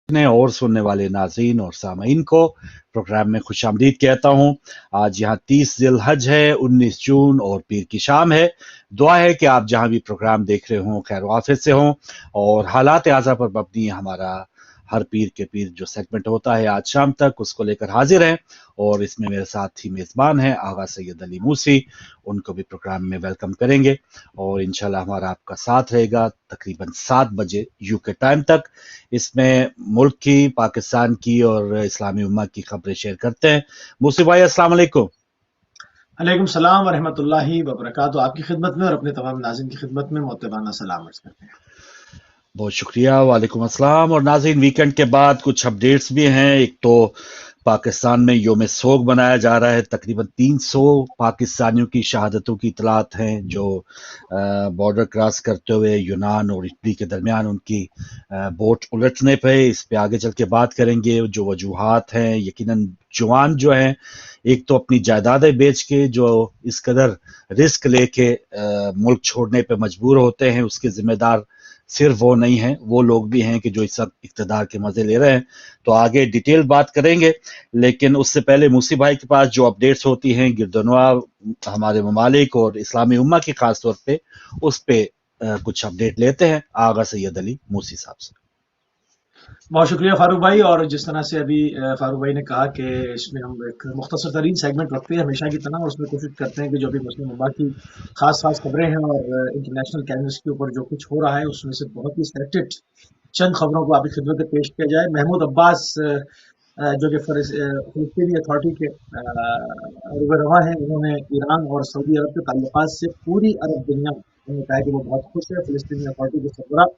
ने और सुनने वाले नाज़रीन और सामीन को प्रोग्राम में खुशामदीद कहता हूँ। आज यहाँ 30 ज़िलहज है, 19 जून और पीर की शाम है। दुआ है कि आप जहाँ भी प्रोग्राम देख रहे हों खैर आफियत से हों और हालात आज़ा पर मबनी हमारा हर पीर के पीर जो सेगमेंट होता है आज शाम तक उसको लेकर हाजिर हैं और इसमें मेरे साथ ही मेज़बान हैं आगा सैयद अली मूसी। उनको भी प्रोग्राम में वेलकम करेंगे और इंशाल्लाह हमारा आपका साथ रहेगा तकरीबन 7 बजे यूके टाइम तक। इसमें मुल्क की, पाकिस्तान की और इस्लामी उम्मा की खबरें शेयर करते हैं। मूसी भाई अस्सलाम वालेकुम। अलैकुम सलाम व रहमतुल्लाहि व बरकातहू। आपकी खिदमत में और अपने तमाम नाज़रीन की खिदमत में मोहतबाना सलाम अर्ज़ करते हैं। बहुत शुक्रिया, वालेकुम अस्सलाम। और नाज़रीन वीकेंड के बाद कुछ अपडेट्स भी हैं। एक तो पाकिस्तान में योम सोग मनाया जा रहा है। तकरीबन 300 पाकिस्तानियों की शहादतों की इतलात हैं जो बॉर्डर क्रॉस करते हुए यूनान और इटली के दरमियान उनकी बोट उलटने पे इस पे आगे चल के बात करेंगे। जो वजूहात हैं यकीनन जवान जो हैं एक तो अपनी जायदादें बेच के जो इस कदर रिस्क लेके मुल्क छोड़ने पे मजबूर होते हैं उसके जिम्मेदार सिर्फ वो नहीं है, वो लोग भी हैं कि जो इस वक्त इक्तदार के मजे ले रहे हैं। तो आगे डिटेल बात करेंगे, लेकिन उससे पहले मूसी भाई के पास जो अपडेट्स होती हैं गिरदनवा हमारे ममालिक और इस्लामी उम्मा की खास तौर पे उस पे कुछ अपडेट लेते हैं आगा सैयद अली मूसी साहब से। बहुत शुक्रिया फारूक भाई। और जिस तरह से अभी फारूक भाई ने कहा कि इसमें हम एक मुख्तसर तरीन सेगमेंट रखते हैं हमेशा की तरह, और उसमें कोशिश करते हैं कि जो भी मुस्लिम उम्मा की खास खास खबरें हैं और इंटरनेशनल कैनवस के ऊपर जो कुछ हो रहा है उसमें से बहुत ही सेलेक्टेड चंद खबरों को आपकी खिदमत में पेश किया जाए। महमूद अब्बास जो कि फिलिस्तीनी अथॉरिटी के रुबरवा हैं, उन्होंने ईरान और सऊदी अरब के ताल्लुकात से पूरी अरब दुनिया, उन्होंने कहा कि वो बहुत खुश है। फिलिस्तीनी अथॉरिटी के सरबराह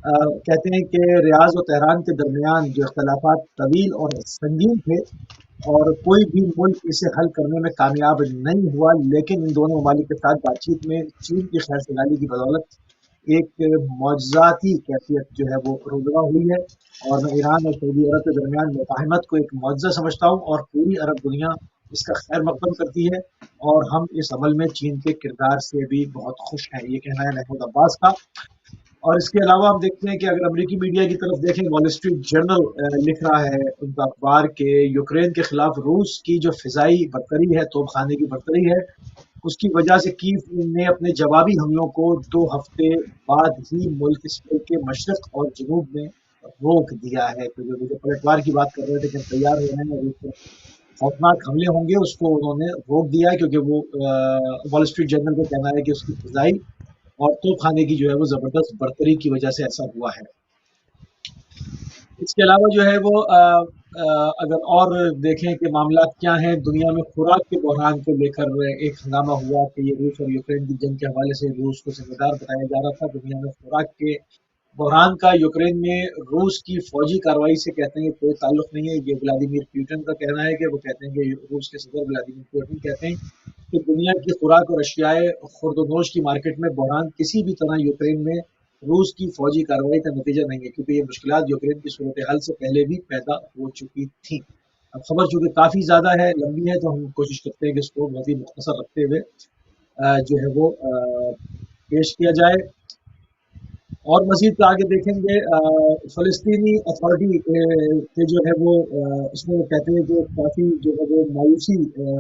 कहते हैं कि रियाज और तेहरान के दरमियान जो इख्तलाफात तवील और संगीन थे और कोई भी मुल्क इसे हल करने में कामयाब नहीं हुआ, लेकिन इन दोनों ममालिक के साथ बातचीत में चीन की खैर सगाली की बदौलत एक मौजज़ाती कैफियत जो है वो रुजवा हुई है। और मैं ईरान और सऊदी अरब के दरमियान मुफाहमत को एक मुआवजा समझता हूँ और पूरी अरब दुनिया इसका खैर मकदम करती है और हम इस अमल में चीन के किरदार से भी बहुत खुश हैं। ये कहना है महमूद अब्बास का। और इसके अलावा हम देखते हैं कि अगर अमेरिकी मीडिया की तरफ देखें, वॉल स्ट्रीट जर्नल लिख रहा है उनका अखबार के यूक्रेन के खिलाफ रूस की जो फिजाई बर्तरी है, तोपखाने की बर्तरी है, उसकी वजह से कीव ने अपने जवाबी हमलों को 2 हफ्ते बाद ही मुल्क के मशरक और जनूब में रोक दिया है। तो जो पलटवार की बात कर रहे थे कि हम तैयार हो रहे हैं और एक खौफनाक हमले होंगे, उसको उन्होंने रोक दिया है क्योंकि वो वॉल स्ट्रीट जर्नल का कहना है कि उसकी फिजाई और तोपखाने की जो है वो जबरदस्त बर्तरी की वजह से ऐसा हुआ है। इसके अलावा जो है वो अगर और देखें कि मामला क्या है दुनिया में, खुराक के बहरान को लेकर एक हंगामा हुआ कि ये रूस और यूक्रेन की जंग के हवाले से रूस को जिम्मेदार बताया जा रहा था। दुनिया में खुराक के बहरान का यूक्रेन में रूस की फौजी कार्रवाई से कहते हैं कोई ताल्लुक नहीं है। ये व्लादिमीर पुतिन का कहना है कि वो कहते हैं कि रूस के सदर व्लादिमीर पुतिन कहते हैं कि दुनिया की खुराक और अशियाए खुर्दोनोश की मार्केट में बहरान किसी भी तरह यूक्रेन में रूस की फौजी कार्रवाई का नतीजा नहीं है, क्योंकि ये मुश्किलात यूक्रेन की सूरत हाल से पहले भी पैदा हो चुकी थी। अब खबर चूंकि काफ़ी ज़्यादा है, लंबी है, तो हम कोशिश करते हैं कि इसको बहुत ही मुख्तसर रखते हुए जो है वो पेश किया जाए। और मज़ीद आगे देखेंगे फ़लस्तीनी अथॉरिटी के जो है वो इसमें कहते हैं कि काफ़ी जो है वो मायूसी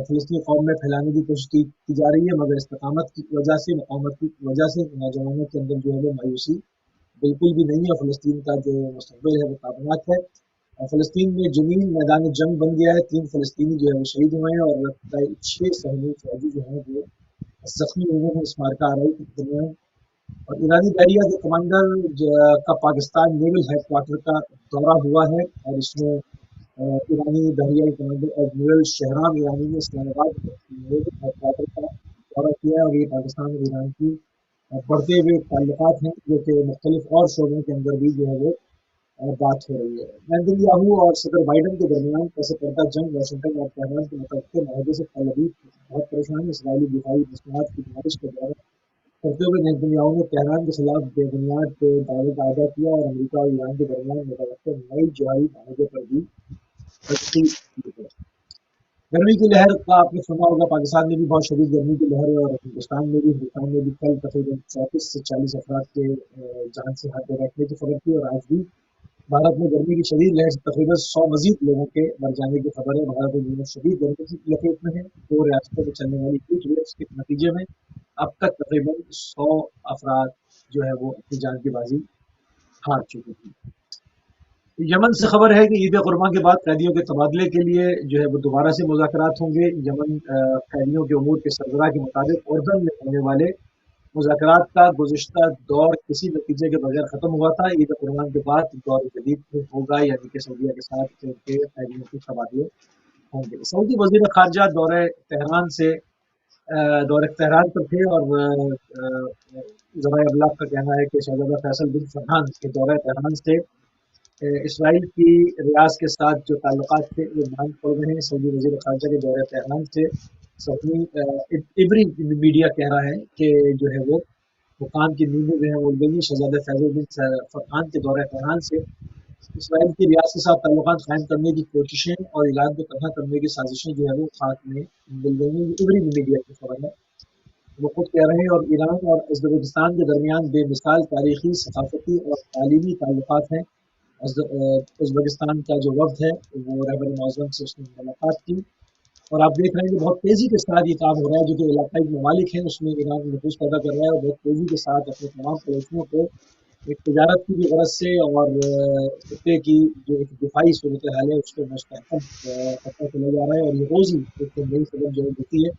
फ़लस्तीनी कौम में फैलाने की कोशिश की जा रही है, मगर इस्तकामत की वजह से, मुक़ावमत की वजह से नौजवानों के अंदर जो है वो मायूसी बिल्कुल भी नहीं है। फ़लस्तीन का जो मुस्तक़बिल है वो ताबनाक है। फ़लस्तीन में ज़मीन मैदान जंग बन गया है। 3 फ़लस्तीनी जो है वो शहीद हुए हैं और 6 सहमी फ़ौजी जो हैं वो ज़ख्मी हुए हैं इस मार्का आराई के दरमियान। और ईरानी बहरिया के कमांडर का पाकिस्तान नेवल हेडक्वार्टर का दौरा हुआ है और इसमें ईरानी बहरिया के कमांडर एडमिरल शहराम ईरानी ने इस्लामाबाद नेवल हेडक्वार्टर का दौरा किया है। और ये पाकिस्तान और ईरान की बढ़ते हुए ताल्लुकात हैं जो कि मुख्तलिफ और शोबों के अंदर भी जो है वो बात हो रही है। नेतन्याहू और सदर बाइडन के दरमियान पस पर्दा जंग वाशिंगटन और तेहरान के मुतवक्किल माहदे से तल अवीव बहुत परेशान है। इसराइली दिफाई मसनूआत की नुमाइश के दौरान करते हुए नेतन्याहू ने तेहरान के खिलाफ बेबुनियाद दावे का अदा किया और अमेरिका और ईरान के दरमियान मुतवक्किल नई जवाबी माहदे पर भी तनकीद की है। गर्मी की लहर का आपने सुना होगा, पाकिस्तान में भी बहुत शदीद गर्मी की लहर है और हिंदुस्तान में भी कल तकरीबन 34 से 40 अफराद के जान से हाथ बैठने की खबर थी। और आज भी भारत में गर्मी की शदीद लहर से तकरीबन 100 मजीद लोगों के मर जाने की खबर है। भारत में लोग शदीद गर्मी की लपेट में है। 2 रियासतों में चलने वाली हीट वेव्स के नतीजे में अब तक तकरीबन 100 अफराद जो है वो अपनी जान की बाजी हार चुके हैं। यमन से खबर है कि ईद कुर्बान के बाद कैदियों के तबादले के लिए जो है वो दोबारा से मुज़ाकरात होंगे। यमन कैदियों के उमूर के सरबराह के मुताबिक उर्दन में होने वाले मुज़ाकरात का गुज़िश्ता दौर किसी नतीजे के बगैर ख़त्म हुआ था। ईद कुर्बान के बाद दौर जदीद होगा, यानी कि सऊदीया के साथ उनके कैदियों के तबादले होंगे। सऊदी वज़ीर ख़ारजा दौरे तेहरान पर थे और ज़राए अबलाग का कहना है कि शहज़ादा फैसल बिन फरहान के दौरे तेहरान से इसराइल की रियास के साथ जो ताल्लुकात थे वो मांग पड़ रहे हैं। सऊदी वज़ीर ख़ारजा के दौरे तेहरान से सऊदी इब्री मीडिया कह रहा है कि जो है वो हुकाम की नींदें जो है वो उड़ गई। शहज़ादा फैसल बिन फरहान के दौरे तेहरान से इसराइल की रियासत के साथ ताल्लुकात कायम करने की कोशिशें और ईरान को तबाह करने की साजिशें जो है वो खाक में मिल गई हैं। इब्री मीडिया की खबर है, वो खुद कह रहे हैं। और ईरान और उज़्बेकिस्तान के दरमियान बेमिसाल तारीखी, सकाफती और तालीमी ताल्लुकात हैं। उज़्बेकिस्तान का जो वफ़द है वो रहबर मौज़म से उसने मुलाकात की और आप देख रहे हैं कि बहुत तेज़ी के साथ ये काम हो रहा है। जो कि इलाकाई ममालिक हैं उसमें ईरान नफूज़ पैदा कर रहा है और बहुत तेज़ी के साथ अपने तमाम पड़ोसियों को एक तिजारत की भी गरज से और खत्ते की जो एक दिफाई सूरत हाल है उसको मुस्तहकम करता चला जा रहा है और ये रोज़ ही एक नई सबक जो देती है।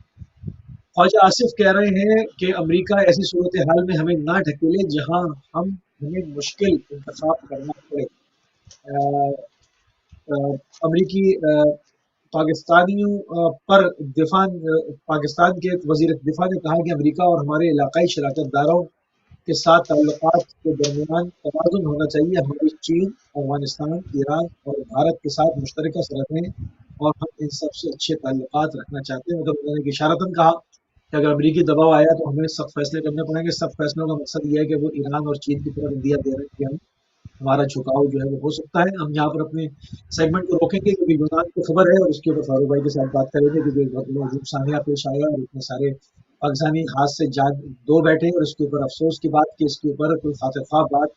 ख्वाजा आसिफ कह रहे हैं कि अमेरिका ऐसी सूरत हाल में हमें ना ढकेले जहां हमें मुश्किल इंतखाब करना पड़े। अमरीकी पाकिस्तानियों पर पाकिस्तान के वज़ीर दिफा ने कहा कि अमेरिका और हमारे इलाकाई शराकतदारों के साथ ताल्लुकात के दरमियान तवाज़ुन होना चाहिए। हमारी चीन, अफगानिस्तान, ईरान और भारत के साथ मुश्तरका सरहदें और हम इन सबसे अच्छे ताल्लुकात रखना चाहते हैं। मतलब उन्होंने इशारतन कहा कि अगर अमरीकी दबाव आया तो हमें सख्त फैसले करने पड़ेंगे। सख्त फैसलों का मकसद ये है कि वो ईरान और चीन की तरफ इंदिया दे रहे हैं कि हम हमारा झुकाव जो है वो हो सकता है। हम यहाँ पर अपने सेगमेंट को रोकेंगे क्योंकि यूनान की खबर है और उसके ऊपर फारूक भाई के साथ बात करेंगे क्योंकि बहुत अजीब सानिया पेश आया और इतने सारे पाकिस्तानी हाथ से जान दो बैठे और इसके ऊपर अफसोस की बात की, इसके ऊपर कोई खातिर बात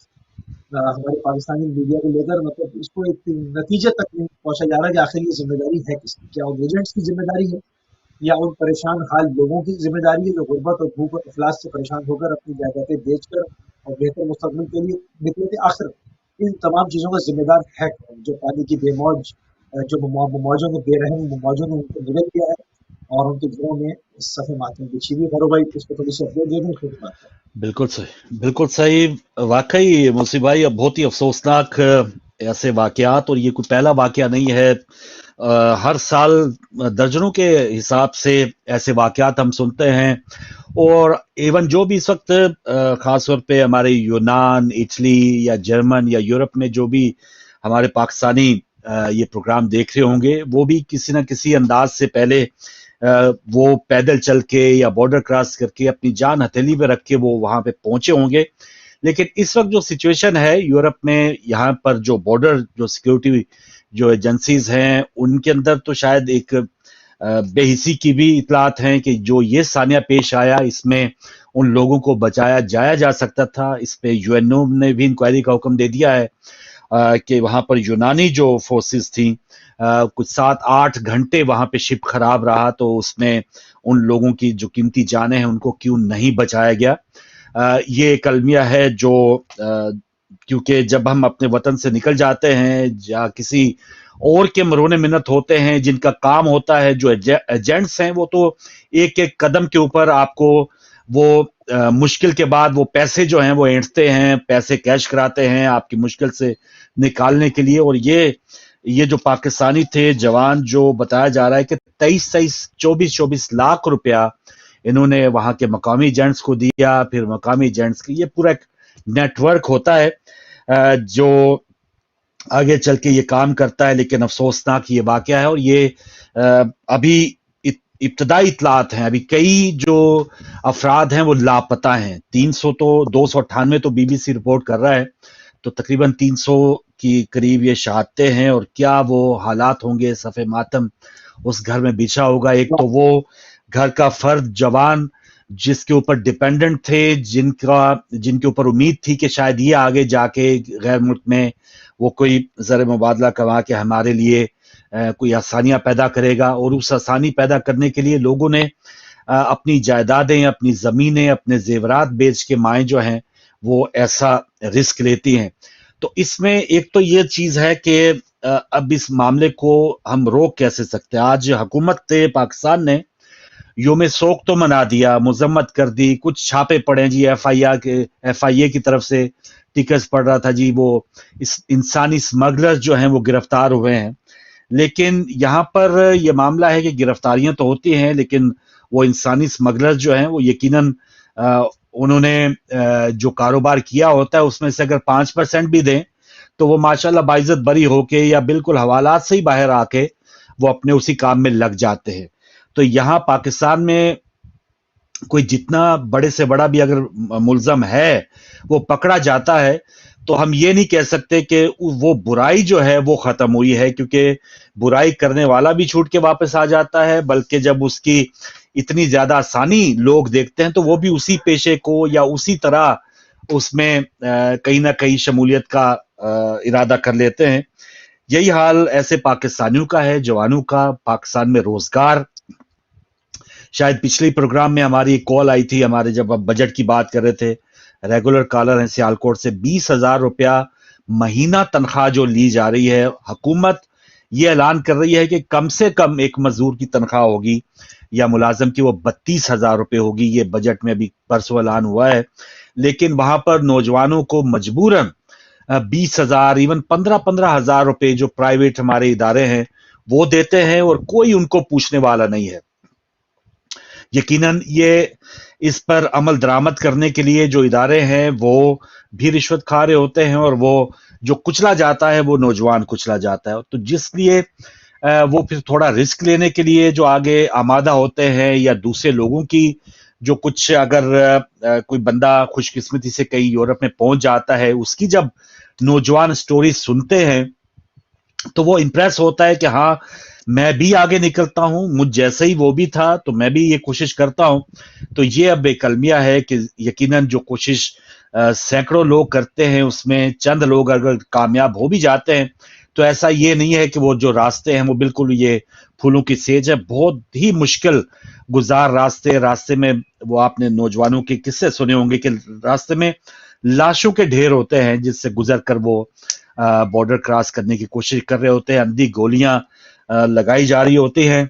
हमारे पाकिस्तानी मीडिया को लेकर मतलब इसको एक नतीजे तक नहीं पहुंचा जा रहा है कि आखिर ये जिम्मेदारी है किसकी। क्या वो एजेंट्स की जिम्मेदारी है या उन परेशान हाल लोगों की जिम्मेदारी है जो गुर्बत और भूख और इफलास से परेशान होकर अपनी जायदादें बेचकर और बेहतर मुस्तकबिल के लिए निकले थे। आखिर इन तमाम चीज़ों का जिम्मेदार है कौन? जो पानी की बेमौज जो मौजों में बेरहम मौजों ने उनको निगल दिया है और उनके घरों में सफ़े मातम बिछी हुई। भरो भाई इस पर थोड़ी सी अपडेट दे दें फिर बात करें। बिल्कुल सही, बिल्कुल सही। वाकई मुंशी भाई, अब बहुत ही अफसोसनाक ऐसे वाकयात, और ये कोई पहला वाकया नहीं है। हर साल दर्जनों के हिसाब से ऐसे वाकयात हम सुनते हैं। और इवन जो भी इस वक्त खास तौर पे हमारे यूनान, इटली या जर्मन या यूरोप में जो भी हमारे पाकिस्तानी ये प्रोग्राम देख रहे होंगे, वो भी किसी न किसी अंदाज से पहले वो पैदल चल के या बॉर्डर क्रॉस करके अपनी जान हथेली पे रख के वो वहां पे पहुंचे होंगे। लेकिन इस वक्त जो सिचुएशन है यूरोप में, यहाँ पर जो बॉर्डर जो सिक्योरिटी जो एजेंसीज हैं उनके अंदर तो शायद एक बेहिसी की भी इतलात हैं कि जो ये सानिया पेश आया इसमें उन लोगों को बचाया जाया जा सकता था। इस पे यूएनओ ने भी इंक्वायरी का हुक्म दे दिया है कि वहां पर यूनानी जो फोर्सेस थी कुछ 7-8 घंटे वहां पे शिप खराब रहा, तो उसमें उन लोगों की जो कीमती जानें हैं उनको क्यों नहीं बचाया गया। ये एक अलमिया है जो क्योंकि जब हम अपने वतन से निकल जाते हैं या किसी और के मरोने मिन्नत होते हैं, जिनका काम होता है, जो एजेंट्स हैं, वो तो एक एक कदम के ऊपर आपको वो मुश्किल के बाद वो पैसे जो हैं वो ऐंठते हैं, पैसे कैश कराते हैं आपकी मुश्किल से निकालने के लिए। और ये जो पाकिस्तानी थे जवान, जो बताया जा रहा है कि 24 लाख रुपया इन्होंने वहां के मकामी एजेंट्स को दिया। फिर मकामी एजेंट्स की ये पूरा एक नेटवर्क होता है जो आगे चल के ये काम करता है। लेकिन अफसोसनाक ये वाकया है और ये अभी इब्तदाई इतलात हैं। अभी कई जो अफराद हैं वो लापता हैं। 298 तो बीबीसी रिपोर्ट कर रहा है, तो तकरीबन 300 की करीब ये शहादतें हैं। और क्या वो हालात होंगे, सफ़े मातम उस घर में बिछा होगा। एक तो वो घर का फर्द जवान जिसके ऊपर डिपेंडेंट थे, जिनके ऊपर उम्मीद थी कि शायद ये आगे जाके गैर मुल्क में वो कोई ज़र मुबादला कमा के हमारे लिए कोई आसानियाँ पैदा करेगा, और उस आसानी पैदा करने के लिए लोगों ने अपनी जायदादें, अपनी ज़मीनें, अपने ज़ेवरात बेच के माएँ जो हैं, वो ऐसा रिस्क लेती हैं। तो इसमें एक तो ये चीज़ है कि अब इस मामले को हम रोक कैसे सकते हैं? आज हुकूमत पाकिस्तान ने योम सोग तो मना दिया, मजम्मत कर दी, कुछ छापे पड़े जी, एफआईए की तरफ से टिकट्स पड़ रहा था जी, वो इस इंसानी स्मगलर्स जो हैं वो गिरफ्तार हुए हैं। लेकिन यहाँ पर ये मामला है कि गिरफ्तारियां तो होती हैं, लेकिन वो इंसानी स्मगलर्स जो हैं वो यकीनन उन्होंने जो कारोबार किया होता है उसमें से अगर 5% भी दें तो वो माशाल्लाह बाइज्जत बरी होके या बिल्कुल हवालात से ही बाहर आके वो अपने उसी काम में लग जाते हैं। तो यहाँ पाकिस्तान में कोई जितना बड़े से बड़ा भी अगर मुल्जम है वो पकड़ा जाता है तो हम ये नहीं कह सकते कि वो बुराई जो है वो खत्म हुई है, क्योंकि बुराई करने वाला भी छूट के वापस आ जाता है, बल्कि जब उसकी इतनी ज्यादा आसानी लोग देखते हैं तो वो भी उसी पेशे को या उसी तरह उसमें कहीं ना कहीं शमूलियत का इरादा कर लेते हैं। यही हाल ऐसे पाकिस्तानियों का है, जवानों का। पाकिस्तान में रोजगार, शायद पिछले प्रोग्राम में हमारी एक कॉल आई थी, हमारे जब अब बजट की बात कर रहे थे, रेगुलर कॉलर हैं सियालकोट से, 20,000 रुपया महीना तनख्वाह जो ली जा रही है। हुकूमत ये ऐलान कर रही है कि कम से कम एक मजदूर की तनख्वाह होगी या मुलाजम की वो 32,000 रुपये होगी। ये बजट में अभी परसों ऐलान हुआ है, लेकिन वहां पर नौजवानों को मजबूरन 20,000 इवन 15,000 रुपए जो प्राइवेट हमारे इदारे हैं वो देते हैं और कोई उनको पूछने वाला नहीं है। यकीनन ये इस पर अमल दरामद करने के लिए जो इदारे हैं वो भी रिश्वत खा रहे होते हैं, और वो जो कुचला जाता है वो नौजवान कुचला जाता है। तो जिसलिए वो फिर थोड़ा रिस्क लेने के लिए जो आगे आमादा होते हैं, या दूसरे लोगों की जो कुछ अगर कोई बंदा खुशकिस्मती से कहीं यूरोप में पहुंच जाता है, उसकी जब नौजवान स्टोरी सुनते हैं तो वो इंप्रेस होता है कि हाँ, मैं भी आगे निकलता हूं, मुझ जैसे ही वो भी था, तो मैं भी ये कोशिश करता हूं। तो ये अब एक अलमिया है कि यकीनन जो कोशिश सैकड़ों लोग करते हैं उसमें चंद लोग अगर कामयाब हो भी जाते हैं तो ऐसा ये नहीं है कि वो जो रास्ते हैं वो बिल्कुल ये फूलों की सेज है। बहुत ही मुश्किल गुजार रास्ते में वो आपने नौजवानों के किस्से सुने होंगे कि रास्ते में लाशों के ढेर होते हैं जिससे गुजर कर वो बॉर्डर क्रॉस करने की कोशिश कर रहे होते हैं। अंधी गोलियां लगाई जा रही होती हैं।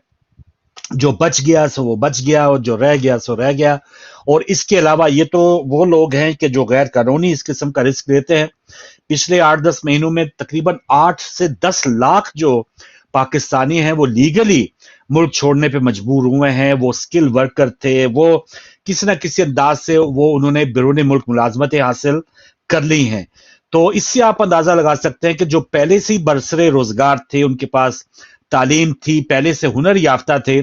जो बच गया सो वो बच गया, और जो रह गया सो रह गया। और इसके अलावा ये तो वो लोग हैं कि जो गैर कानूनी इस किस्म का रिस्क लेते हैं। पिछले 8-10 महीनों में तकरीबन 8 से 10 लाख जो पाकिस्तानी हैं वो लीगली मुल्क छोड़ने पे मजबूर हुए हैं। वो स्किल वर्कर थे, वो किसी ना किसी अंदाज से वो उन्होंने बैरून मुल्क मुलाजमतें हासिल कर ली हैं। तो इससे आप अंदाजा लगा सकते हैं कि जो पहले से ही बरसरे रोजगार थे, उनके पास तालीम थी, पहले से हुनर याफ्ता थे,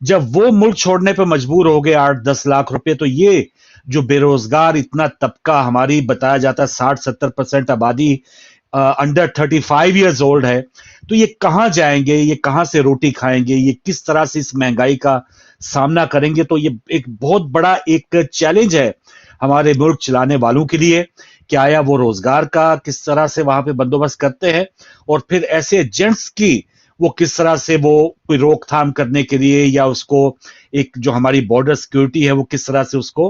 जब वो मुल्क छोड़ने पे मजबूर हो गए 8-10 लाख रुपए, तो ये जो बेरोजगार इतना तबका हमारी बताया जाता है 60-70% आबादी अंडर 35 ईयर्स ओल्ड है, तो ये कहां जाएंगे, ये कहां से रोटी खाएंगे, ये किस तरह से इस महंगाई का सामना करेंगे। तो ये एक बहुत बड़ा एक चैलेंज है हमारे मुल्क चलाने वालों के लिए कि आया वो रोजगार का किस तरह से वहां पे बंदोबस्त करते हैं, और फिर ऐसे एजेंट्स की वो किस तरह से वो कोई रोकथाम करने के लिए, या उसको एक जो हमारी बॉर्डर सिक्योरिटी है वो किस तरह से उसको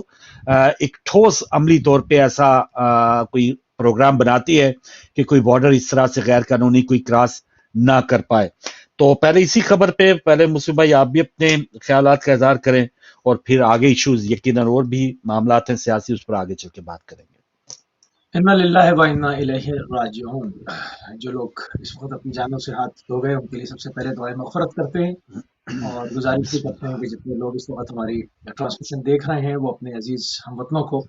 एक ठोस अमली तौर पे ऐसा कोई प्रोग्राम बनाती है कि कोई बॉर्डर इस तरह से गैर कानूनी कोई क्रॉस ना कर पाए। तो पहले इसी खबर पे पहले मुस्लिम भाई आप भी अपने ख्यालात का इजहार करें, और फिर आगे इश्यूज यकीनन और भी मामलात हैं सियासी, उस पर आगे चल के बात करेंगे। इन्ना लिल्लाहि व इन्ना इलैहि राजिऊन। जो लोग इस वक्त अपनी जानों से हाथ धो गए उनके लिए सबसे पहले दुआए मग़फ़िरत करते हैं, और गुजारिश भी करते हैं कि जितने लोग इस वक्त हमारी ट्रांसमिशन देख रहे हैं वो अपने अजीज हमवतनों को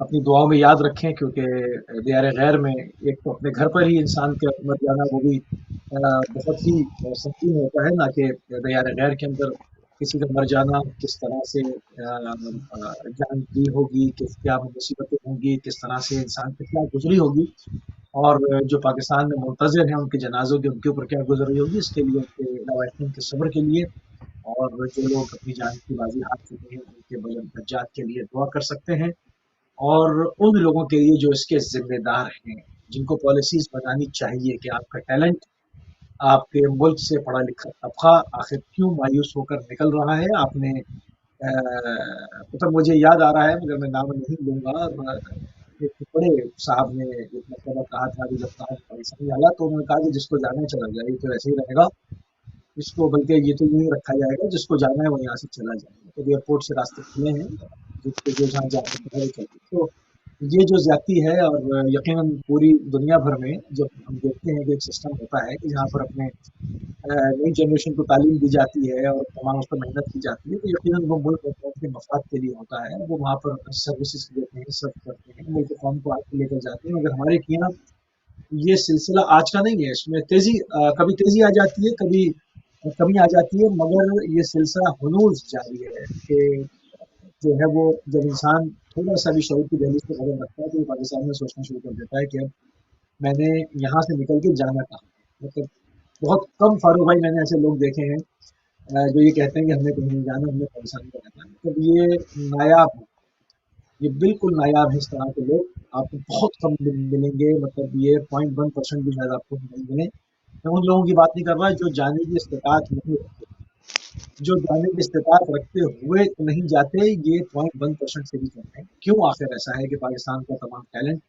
अपनी दुआओं में याद रखें, क्योंकि दियार गैर में एक तो अपने घर पर ही इंसान का मर जाना वो भी बहुत ही संगीन होता है, ना कि दियार गैर के अंदर किसी का मर जाना किस तरह से जान दी होगी, किस क्या मुसीबतें होंगी, किस तरह से इंसान पे क्या गुजरी होगी, और जो पाकिस्तान में मुंतज़िर हैं उनके जनाजों के उनके ऊपर क्या गुजरी होगी, इसके लिए उनके लवाहिकीन के सब्र के लिए, और जो लोग अपनी जान की बाजी हार चुके हैं उनके बुलंद दर्जात के लिए दुआ कर सकते हैं, और उन लोगों के लिए जो इसके जिम्मेदार हैं, جن کو پالیسیز بنانی چاہیے کہ آپ کا ٹیلنٹ، آپ کے ملک سے پڑھا لکھا طبقہ آخر کیوں مایوس ہو کر نکل رہا ہے. آپ نے مطلب مجھے یاد آ رہا ہے مگر میں نام نہیں لوں گا، ایک بڑے صاحب نے ایک مرتبہ کہا تھا کہ جب کہا پاکستانی حالات تو انہوں نے کہا کہ جس کو جانا چلا جائے تو ایسے ہی رہے گا، اس کو بلکہ یہ تو یوں ہی رکھا جائے گا، جس کو جانا ہے وہ یہاں سے چلا جائے گا. تو ایئرپورٹ سے راستے کھلے ہیں، جس کو جو جہاں جا سکتا ہے وہ چلے. تو یہ جو زیادتی ہے، اور یقیناً پوری دنیا بھر میں جب ہم دیکھتے ہیں کہ ایک سسٹم ہوتا ہے کہ جہاں پر اپنے نئی جنریشن کو تعلیم دی جاتی ہے اور تمام اس پر محنت کی جاتی ہے، تو یقیناً وہ ملک اور قوم کے مفاد کے لیے ہوتا ہے. وہ وہاں پر سروسز دیتے ہیں، سرو کرتے ہیں، ملک قوم کو آگے لے کر جاتے ہیں. مگر ہمارے یہاں یہ سلسلہ آج کا نہیں ہے، اس میں تیزی کبھی تیزی آ جاتی ہے، کبھی کمی آ جاتی ہے، مگر یہ سلسلہ ہنوز جاری ہے کہ جو ہے وہ جب انسان تھوڑا سا بھی شعور کی دہلیز پہ قدم رکھتا ہے تو وہ پاکستان میں سوچنا شروع کر دیتا ہے کہ اب میں نے یہاں سے نکل کے جانا کہاں. مطلب بہت کم فاروق بھائی میں نے ایسے لوگ دیکھے ہیں جو یہ کہتے ہیں کہ ہمیں کہیں نہیں جانا، ہمیں پاکستان میں رہنا ہے. مطلب یہ نایاب ہے، یہ بالکل نایاب ہے. اس طرح کے لوگ آپ کو بہت کم ملیں گے. مطلب یہ 0.1% بھی شاید آپ کو نہیں ملیں. میں ان لوگوں کی بات نہیں کر رہا جو جانے کی استطاعت نہیں رکھتے، جو جانے کی استطاعت رکھتے ہوئے نہیں جاتے. یہ 0.1% سے بھی کم ہے. کیوں آخر ایسا ہے کہ پاکستان کا تمام ٹیلنٹ،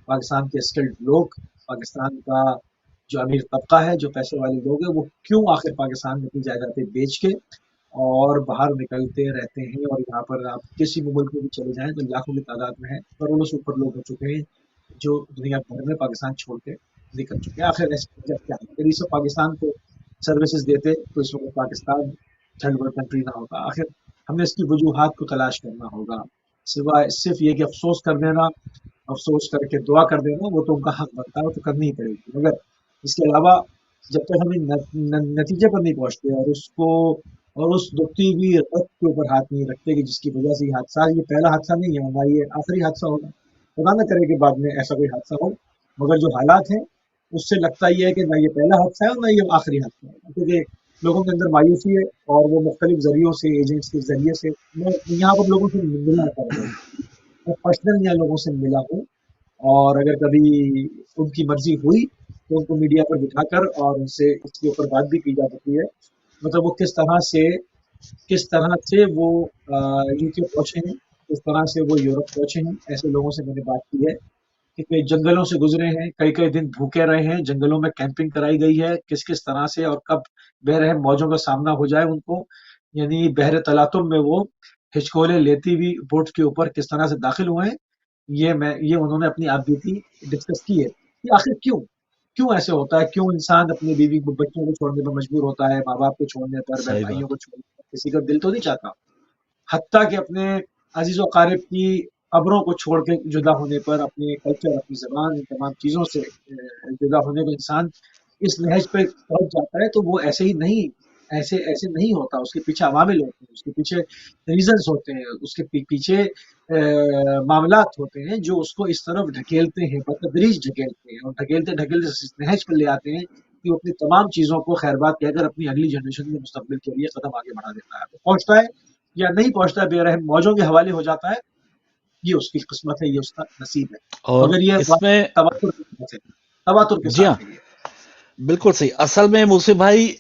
پاکستان کے اسکلڈ لوگ، پاکستان کا جو امیر طبقہ ہے، جو پیسے والے لوگ ہیں، وہ کیوں آخر پاکستان میں اپنی جائیدادیں بیچ کے اور باہر نکلتے رہتے ہیں؟ اور یہاں پر آپ کسی بھی ملک میں بھی چلے جائیں تو لاکھوں کی تعداد میں ہے، کروڑوں سے اوپر لوگ ہو چکے ہیں جو دنیا بھر میں پاکستان چھوڑ کے نکل چکے ہیں. آخر ایسی وجہ کیا ہے؟ اگر یہ سب پاکستان کو سروسز دیتے تو اس وقت پاکستان تھرڈ ورلڈ کنٹری نہ ہوتا. آخر ہمیں اس کی وجوہات کو تلاش کرنا ہوگا. سوائے صرف یہ کہ افسوس کر دینا، افسوس کر کے دعا کر دینا، وہ تو ان کا حق بنتا ہے، وہ تو کرنی ہی پڑے گی. مگر اس کے علاوہ جب تک ہم نتیجے پر نہیں پہنچتے اور اس کو اور اس دکھتی ہوئی رت کے اوپر ہاتھ نہیں رکھتے کہ جس کی وجہ سے یہ حادثہ، یہ پہلا حادثہ نہیں ہے ہمارا، یہ آخری حادثہ ہوگا. خدا نہ کرے کہ بعد میں ایسا کوئی حادثہ ہو. مگر جو حالات ہیں اس سے لگتا یہ ہے کہ نہ یہ پہلا حادثہ ہے اور نہ یہ آخری حادثہ ہے، کیونکہ لوگوں کے اندر مایوسی ہے اور وہ مختلف ذریعوں سے، ایجنٹس کے ذریعے سے. میں یہاں پر لوگوں سے ملنا کر رہا ہوں، میں پرسنل یہاں لوگوں سے ملا ہوں، اور اگر کبھی ان کی مرضی ہوئی تو ان کو میڈیا پر بٹھا کر اور ان سے اس کے اوپر بات بھی کی جا سکتی ہے. مطلب وہ کس طرح سے وہ یو کے پہنچے ہیں، کس طرح سے وہ یورپ پہنچے ہیں. ایسے لوگوں سے میں نے بات کی ہے کہ جنگلوں سے گزرے ہیں، کئی دن بھوکے رہے ہیں، جنگلوں میں کیمپنگ کرائی گئی ہے، کس طرح سے اور کب بحرحم موجوں کا سامنا ہو جائے ان کو، یعنی بحر تلاطم میں وہ ہچکولے لیتی ہوئی بوٹ کے اوپر کس طرح سے داخل ہوئے ہیں. یہ انہوں نے اپنی آپ بیتی ڈسکس کی ہے کہ آخر کیوں ایسے ہوتا ہے، کیوں انسان اپنی بیوی بچوں کو چھوڑنے پر مجبور ہوتا ہے، ماں باپ کو چھوڑنے پر، بہن صحیح بھائیوں بات. کو چھوڑنے پر کسی کا دل تو نہیں چاہتا. حتیٰ کہ اپنے عزیز و اقارب کی قبروں کو چھوڑ کے جدا ہونے پر، اپنے کلچر، اپنی زبان، ان تمام چیزوں سے جدا ہونے کو انسان اس نہج پہ پہنچ جاتا ہے. تو وہ ایسے نہیں ہوتا. اس کے پیچھے عوامل ہوتے ہیں، اس کے پیچھے ریزنز ہوتے ہیں، اس کے پیچھے معاملات ہوتے ہیں جو اس کو اس طرف ڈھکیلتے ہیں، بتدریج ڈھکیلتے ہیں، اور ڈھکیلتے اس نہج پر لے آتے ہیں کہ وہ اپنی تمام چیزوں کو خیر بات کہہ کر اپنی اگلی جنریشن کے مستقبل کے لیے قدم آگے بڑھا دیتا ہے. پہنچتا ہے یا نہیں پہنچتا ہے، بے رحم موجوں کے حوالے ہو جاتا ہے. یہ اس کی قسمت ہے، یہ اس کا نصیب ہے. اور مگر یہ اس میں تواتر کے جی ہاں، ساتھ ہے. بالکل صحیح. اصل میں موسی بھائی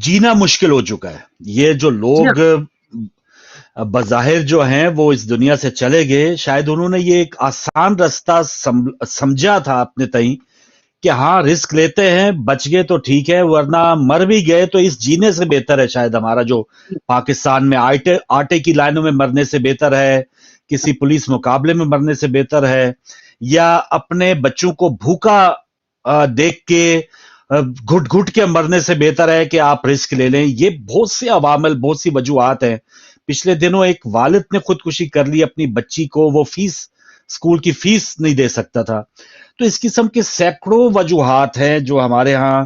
جینا مشکل ہو چکا ہے. یہ جو جی ہاں، لوگ بظاہر جو ہیں وہ اس دنیا سے چلے گئے، شاید انہوں نے یہ ایک آسان رستہ سمجھا تھا اپنے تئیں کہ ہاں رسک لیتے ہیں، بچ گئے تو ٹھیک ہے، ورنہ مر بھی گئے تو اس جینے سے بہتر ہے شاید ہمارا جو پاکستان میں آٹے کی لائنوں میں مرنے سے بہتر ہے، کسی پولیس مقابلے میں مرنے سے بہتر ہے، یا اپنے بچوں کو بھوکا دیکھ کے گھٹ گھٹ کے مرنے سے بہتر ہے کہ آپ رسک لے لیں. یہ بہت سے عوامل، بہت سی وجوہات ہیں. پچھلے دنوں ایک والد نے خودکشی کر لی اپنی بچی کو، وہ اسکول کی فیس نہیں دے سکتا تھا. تو اس قسم کے سینکڑوں وجوہات ہیں جو ہمارے ہاں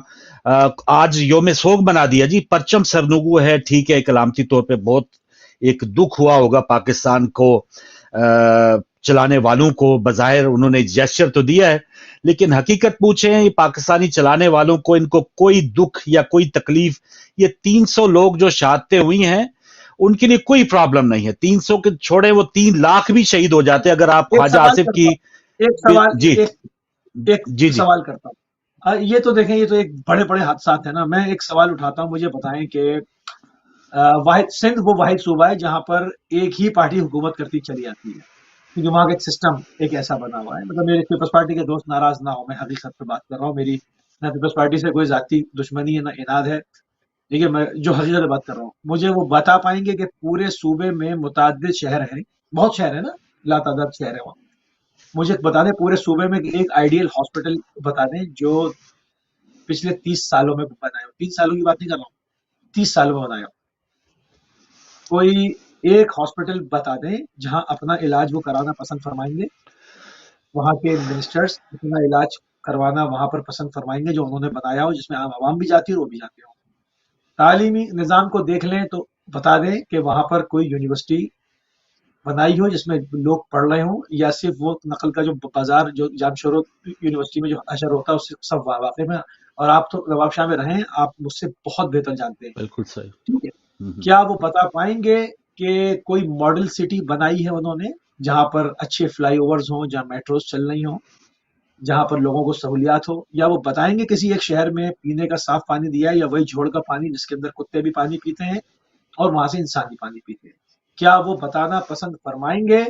آج یوم سوگ بنا دیا. جی پرچم سرنگو ہے، ٹھیک ہے، ایک علامتی طور پہ بہت ایک دکھ ہوا ہوگا پاکستان کو چلانے والوں کو. بظاہر انہوں نے جیسچر تو دیا ہے، لیکن حقیقت پوچھیں پاکستانی چلانے والوں کو، ان کو کوئی دکھ یا کوئی تکلیف، یہ 300 لوگ جو شہادتیں ہوئی ہیں ان کے لیے کوئی پرابلم نہیں ہے. 300 کے چھوڑے، وہ 3 لاکھ بھی شہید ہو جاتے. اگر آپ ایک خواجہ سوال آصف کرتا کی ہوں، ایک سوال جی ایک جی جی سوال کرتا ہوں، یہ تو دیکھیں، یہ تو ایک بڑے بڑے حادثات ہیں نا. میں ایک سوال اٹھاتا ہوں، مجھے بتائیں کہ واحد سندھ وہ واحد صوبہ ہے جہاں پر ایک ہی پارٹی حکومت کرتی چلی آتی ہے، کیونکہ وہاں کا ایک سسٹم ایک ایسا بنا ہوا ہے. مطلب میرے پیپلز پارٹی کے دوست ناراض نہ ہو، میں حقیقت پہ بات کر رہا ہوں. میری نہ پیپلز پارٹی سے کوئی ذاتی دشمنی ہے نہ اناد ہے، دیکھیے میں جو حقیقت پہ بات کر رہا ہوں. مجھے وہ بتا پائیں گے کہ پورے صوبے میں متعدد شہر ہیں، بہت شہر ہیں نا، لا تعداد شہر ہیں وہاں. مجھے بتا دیں پورے صوبے میں ایک آئیڈیل ہاسپٹل بتا دیں جو پچھلے 30 سالوں میں بنایا ہو. 3 سالوں کی بات نہیں کر رہا ہوں، 30 سالوں میں بنایا ہو. کوئی ایک ہاسپٹل بتا دیں جہاں اپنا علاج وہ کرانا پسند فرمائیں گے. وہاں کے منسٹرز اپنا علاج کروانا وہاں پر پسند فرمائیں گے جو انہوں نے بنایا ہو، جس میں عام عوام بھی جاتی ہے اور وہ بھی جاتے ہوں. تعلیمی نظام کو دیکھ لیں تو بتا دیں کہ وہاں پر کوئی یونیورسٹی بنائی ہو جس میں لوگ پڑھ رہے ہوں، یا صرف وہ نقل کا جو بازار جو جام شورو یونیورسٹی میں جو اشر ہوتا ہے اس سے سب واقع میں. اور آپ تو نواب شاہ میں رہے ہیں، آپ مجھ سے بہت بہتر جانتے ہیں. بالکل صحیح. ٹھیک ہے، کیا وہ بتا پائیں گے کہ کوئی ماڈل سٹی بنائی ہے انہوں نے جہاں پر اچھے فلائی اوورز ہوں، جہاں میٹروز چل رہی ہوں، جہاں پر لوگوں کو سہولیات ہو؟ یا وہ بتائیں گے کسی ایک شہر میں پینے کا صاف پانی دیا ہے، یا وہی جھوڑ کا پانی جس کے اندر کتے بھی پانی پیتے ہیں اور وہاں سے انسان بھی پانی پیتے ہیں؟ کیا وہ بتانا پسند فرمائیں گے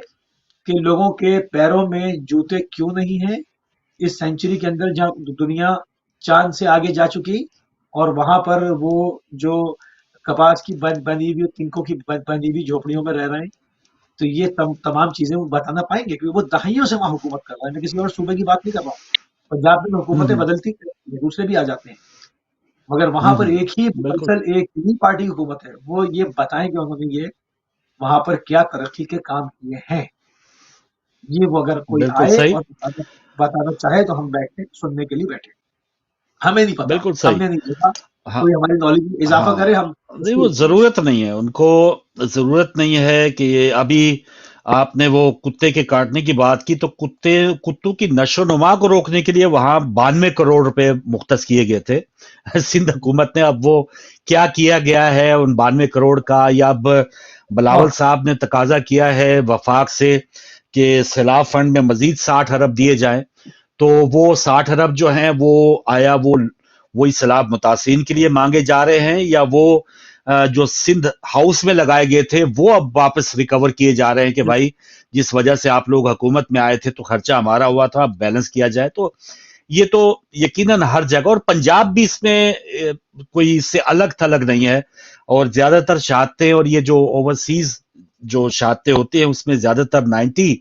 کہ لوگوں کے پیروں میں جوتے کیوں نہیں ہیں اس سینچری کے اندر جہاں دنیا چاند سے آگے جا چکی، اور وہاں پر وہ جو کپاس کی بنی ہوئی تنکوں کی بنی ہوئی جھوپڑیوں میں رہ رہے ہیں؟ تو یہ تمام چیزیں وہ بتانا پائیں گے، کیونکہ وہ دہائیوں سے وہاں حکومت کر رہا ہے. میں کسی اور صوبے کی بات نہیں کر رہا ہوں. پنجاب میں حکومتیں بدلتی ہیں، دوسرے بھی آ جاتے ہیں، مگر وہاں پر ایک ہی بالکل مسلسل ایک ہی پارٹی حکومت ہے. وہ یہ بتائیں کہ انہوں نے یہ وہاں پر کیا ترقی کے کام کیے ہیں. یہ وہ اگر کوئی بالکل آئے صحیح. اور بتانا چاہے تو ہم بیٹھے سننے کے لیے بیٹھے. ہمیں نہیں پتا، بالکل ہم صحیح. نے نہیں دیکھا، ہاں کوئی ہماری نالج میں اضافہ ہاں کرے ہم اس نہیں، کو وہ لیں گے. ضرورت نہیں ہے ان کو. ضرورت نہیں ہے کہ ابھی آپ نے وہ کتے کے کاٹنے کی بات کی، تو کتوں کی نشو و نما کو روکنے کے لیے وہاں 92 کروڑ روپے مختص کیے گئے تھے سندھ حکومت نے. اب وہ کیا کیا گیا ہے ان 92 کروڑ کا؟ یا اب بلاول اور صاحب نے تقاضا کیا ہے وفاق سے کہ سیلاب فنڈ میں مزید 60 ارب دیے جائیں. تو وہ 60 ارب جو ہیں وہ آیا وہی سیلاب متاثرین کے لیے مانگے جا رہے ہیں، یا وہ جو سندھ ہاؤس میں لگائے گئے تھے وہ اب واپس ریکور کیے جا رہے ہیں کہ بھائی جس وجہ سے آپ لوگ حکومت میں آئے تھے تو خرچہ ہمارا ہوا تھا، بیلنس کیا جائے. تو یہ تو یقیناً ہر جگہ، اور پنجاب بھی اس میں کوئی اس سے الگ تھلگ نہیں ہے. اور زیادہ تر شہادتیں اور یہ جو اوورسیز جو شہادتیں ہوتی ہیں اس میں زیادہ تر 98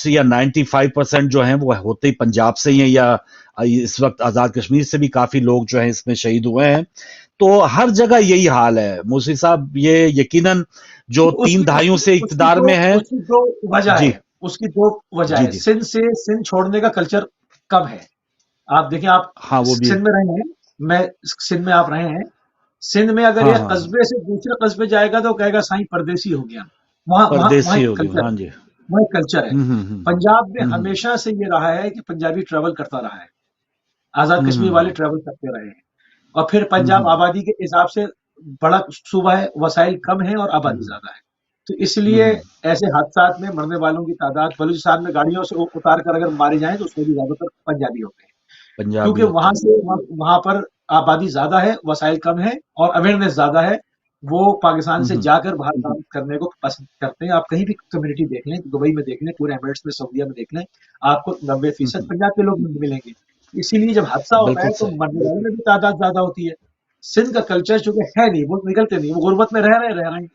یا 95% جو ہیں وہ ہوتے ہی پنجاب سے ہی ہیں، یا اس وقت آزاد کشمیر سے بھی کافی لوگ جو ہیں اس میں شہید ہوئے ہیں. تو ہر جگہ یہی حال ہے موسی صاحب. یہ یقیناً جو اس کی 3 دہائیوں سے اس کی اقتدار تو میں ہے. اس کی تو وجہ جی ہے، اس کی دو وجہ جی ہے. جی. سندھ سے سندھ چھوڑنے کا کلچر کم ہے. آپ دیکھیں، آپ ہاں وہ بھی ہے. سندھ میں رہے ہیں، میں سندھ میں آپ رہے ہیں. سندھ میں اگر ہاں ایک ہاں قصبے سے دوسرے قصبے جائے گا تو کہے گا سائیں پردیسی ہو گیا. وہاں پردیسی ایک ہوگی. کلچر ہاں ہے، جی. وہاں ایک کلچر ہے. ہوں پنجاب میں ہوں ہمیشہ سے یہ رہا ہے کہ پنجابی ٹریول کرتا رہا ہے، آزاد کشمیر والے ٹریول کرتے رہے ہیں. اور پھر پنجاب آبادی کے حساب سے بڑا صوبہ ہے، وسائل کم ہیں اور آبادی زیادہ ہے. تو اس لیے ایسے حادثات میں مرنے والوں کی تعداد بلوچستان میں گاڑیوں سے اتار کر اگر مارے جائیں تو اس میں بھی زیادہ تر پنجابی ہوتے ہیں، پنجابی کیونکہ ہوتے وہاں ہیں. سے وہاں پر آبادی زیادہ ہے، وسائل کم ہے اور اویئرنیس زیادہ ہے. وہ پاکستان سے جا کر باہر کام کرنے کو پسند کرتے ہیں. آپ کہیں بھی کمیونٹی دیکھ لیں، دبئی میں دیکھ لیں، پورے ایمریٹس میں، سعودیہ میں دیکھ لیں، آپ کو 90% پنجاب کے لوگ ملیں گے. اسی لیے جب حادثہ ہوتا بالکل ہے تو صحیح. مرنے والوں میں بھی تعداد زیادہ ہوتی ہے. سندھ کا کلچر چونکہ ہے نہیں، وہ نکلتے نہیں، وہ غربت میں رہ رہے ہیں.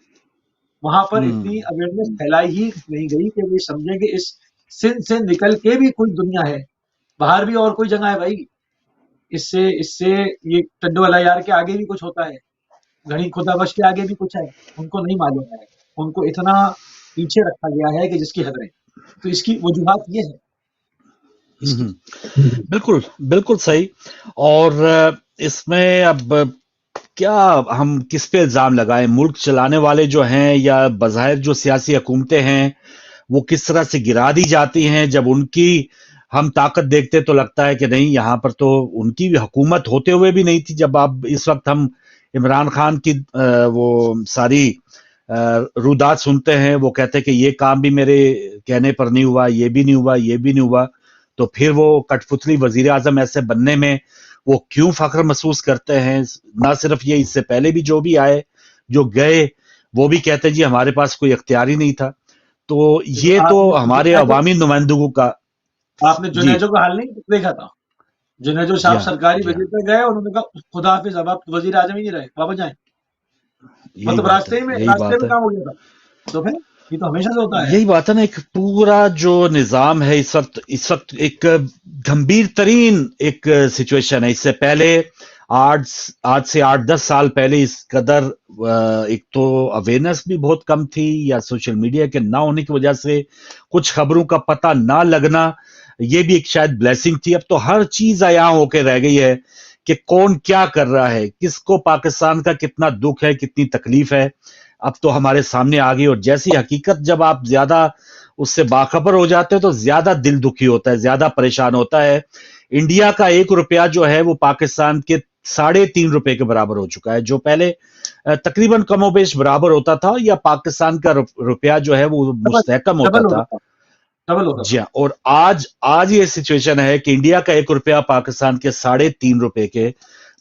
وہاں پر اتنی اویئرنیس پھیلائی ہی نہیں گئی کہ وہ سمجھیں کہ اس سندھ سے نکل کے بھی کوئی دنیا ہے، باہر بھی اور کوئی جگہ ہے بھائی. اس سے یہ ٹڈو والا یار کے آگے بھی کچھ ہوتا ہے، گھڑی خدا بخش کے آگے بھی کچھ ہے. ان کو نہیں معلوم ہے، ان کو اتنا پیچھے رکھا گیا ہے کہ جس کی حد نہیں. تو اس کی وجوہات یہ ہے اس کی. بالکل بالکل صحیح. اور اس میں اب کیا ہم کس پہ الزام لگائیں؟ ملک چلانے والے جو ہیں یا بظاہر جو سیاسی حکومتیں ہیں وہ کس طرح سے گرا دی جاتی ہیں؟ جب ان کی ہم طاقت دیکھتے تو لگتا ہے کہ نہیں، یہاں پر تو ان کی بھی حکومت ہوتے ہوئے بھی نہیں تھی. جب اب اس وقت ہم عمران خان کی وہ ساری रुदात सुनते हैं, वो कहते हैं कि ये काम भी मेरे कहने पर नहीं हुआ, ये भी नहीं हुआ, ये भी नहीं हुआ, तो फिर वो कठपुतली वजीर आजम ऐसे बनने में वो क्यों फख्र महसूस करते हैं? ना सिर्फ ये, इससे पहले भी जो भी आए, जो गए, वो भी कहते हैं जी हमारे पास कोई इख्तियार ही नहीं था। तो ये तो हमारे अवामी नुमाइंदों का। आपने जुनेजो का हाल नहीं देखा था? जुनेजो साहब सरकारी विजिट पे गए और उन्होंने कहा खुदा हाफिज, अब आप वजीर आजम ही नहीं रहे, वापस जाएं। मतलब रास्ते में काम हो गया था। तो फिर ये तो हमेशा से होता है। यही बात है ना, एक पूरा जो निजाम है इस वक्त एक गंभीर तरीन एक सिचुएशन है। इससे पहले आज से 8-10 साल पहले इस कदर एक तो अवेयरनेस भी बहुत कम थी, या सोशल मीडिया के ना होने की वजह से कुछ खबरों का पता ना लगना, ये भी एक शायद ब्लेसिंग थी। अब तो हर चीज आया होके रह गई है कि कौन क्या कर रहा है, किसको पाकिस्तान का कितना दुख है, कितनी तकलीफ है, अब तो हमारे सामने आ गई। और जैसी हकीकत जब आप ज्यादा उससे बाखबर हो जाते हो तो ज्यादा दिल दुखी होता है, ज्यादा परेशान होता है। इंडिया का 1 रुपया जो है वो पाकिस्तान के 3.5 रुपए के बराबर हो चुका है, जो पहले तकरीबन कमोबेश बराबर होता था, या पाकिस्तान का रुपया जो है वो मुस्तहकम होता था। जी हाँ, और आज ये सिचुएशन है कि इंडिया का 1 रुपया पाकिस्तान के 3.5 रुपए के